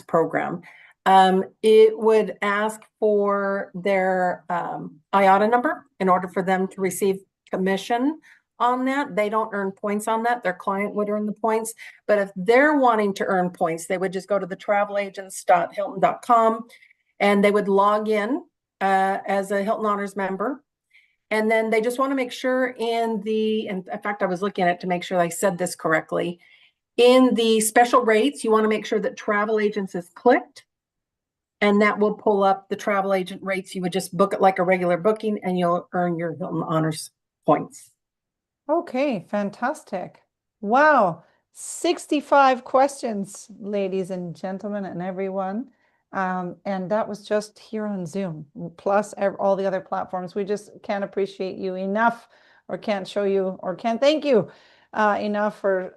program, it would ask for their IATA number in order for them to receive commission on that. They don't earn points on that. Their client would earn the points. But if they're wanting to earn points, they would just go to the travelagents.hilton.com and they would log in as a Hilton Honors member. And then they just want to make sure in fact, I was looking at it to make sure I said this correctly. In the special rates, you want to make sure that travel agents is clicked and that will pull up the travel agent rates. You would just book it like a regular booking and you'll earn your Hilton Honors points. Okay, fantastic. Wow, 65 questions, ladies and gentlemen, and everyone. And that was just here on Zoom, plus all the other platforms. We just can't appreciate you enough, or can't show you, or can't thank you enough for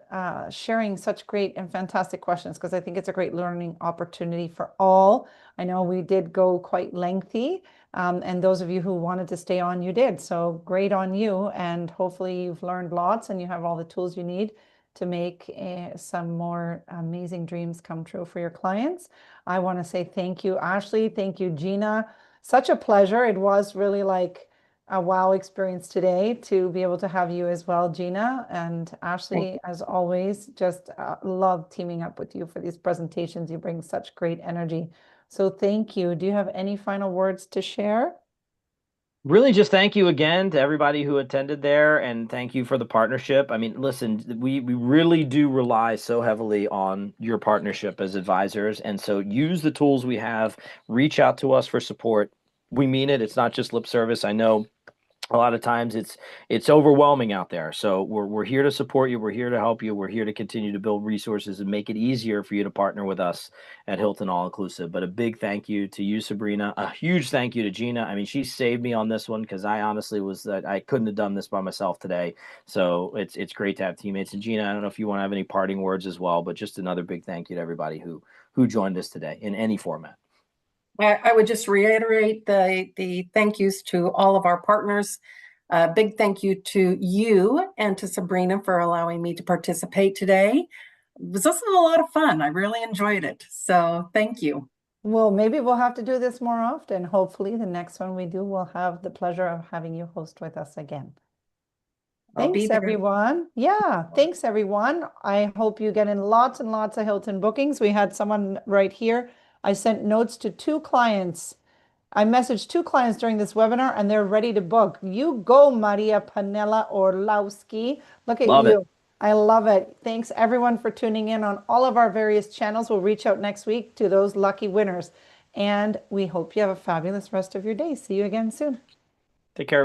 sharing such great and fantastic questions, because I think it's a great learning opportunity for all. I know we did go quite lengthy. And those of you who wanted to stay on, you did. So great on you. And hopefully you've learned lots and you have all the tools you need to make some more amazing dreams come true for your clients. I want to say thank you, Ashley. Thank you, Gina. Such a pleasure. It was really like a wow experience today to be able to have you as well, Gina. And Ashley, as always, just love teaming up with you for these presentations. You bring such great energy. So thank you. Do you have any final words to share? Really, just thank you again to everybody who attended there, and thank you for the partnership. I mean, listen, we really do rely so heavily on your partnership as advisors, and so use the tools we have. Reach out to us for support. We mean it. It's not just lip service. I know a lot of times it's overwhelming out there. So we're here to support you. We're here to help you. We're here to continue to build resources and make it easier for you to partner with us at Hilton All Inclusive. But a big thank you to you, Sabrina. A huge thank you to Gina. I mean, she saved me on this one because I honestly was that I couldn't have done this by myself today. So it's great to have teammates. And Gina, I don't know if you want to have any parting words as well, but just another big thank you to everybody who joined us today in any format. I would just reiterate the thank yous to all of our partners. Big thank you to you and to Sabrina for allowing me to participate today. It was also a lot of fun. I really enjoyed it. So thank you. Well, maybe we'll have to do this more often. Hopefully, the next one we do, we'll have the pleasure of having you host with us again. I'll be Thanks, there. everyone. Yeah, thanks, everyone. I hope you get in lots and lots of Hilton bookings. We had someone right here. I sent notes to two clients. I messaged two clients during this webinar and they're ready to book. You go, Maria Panella Orlowski. Look at Love it. you. I love it. Thanks everyone for tuning in on all of our various channels. We'll reach out next week to those lucky winners. And we hope you have a fabulous rest of your day. See you again soon. Take care.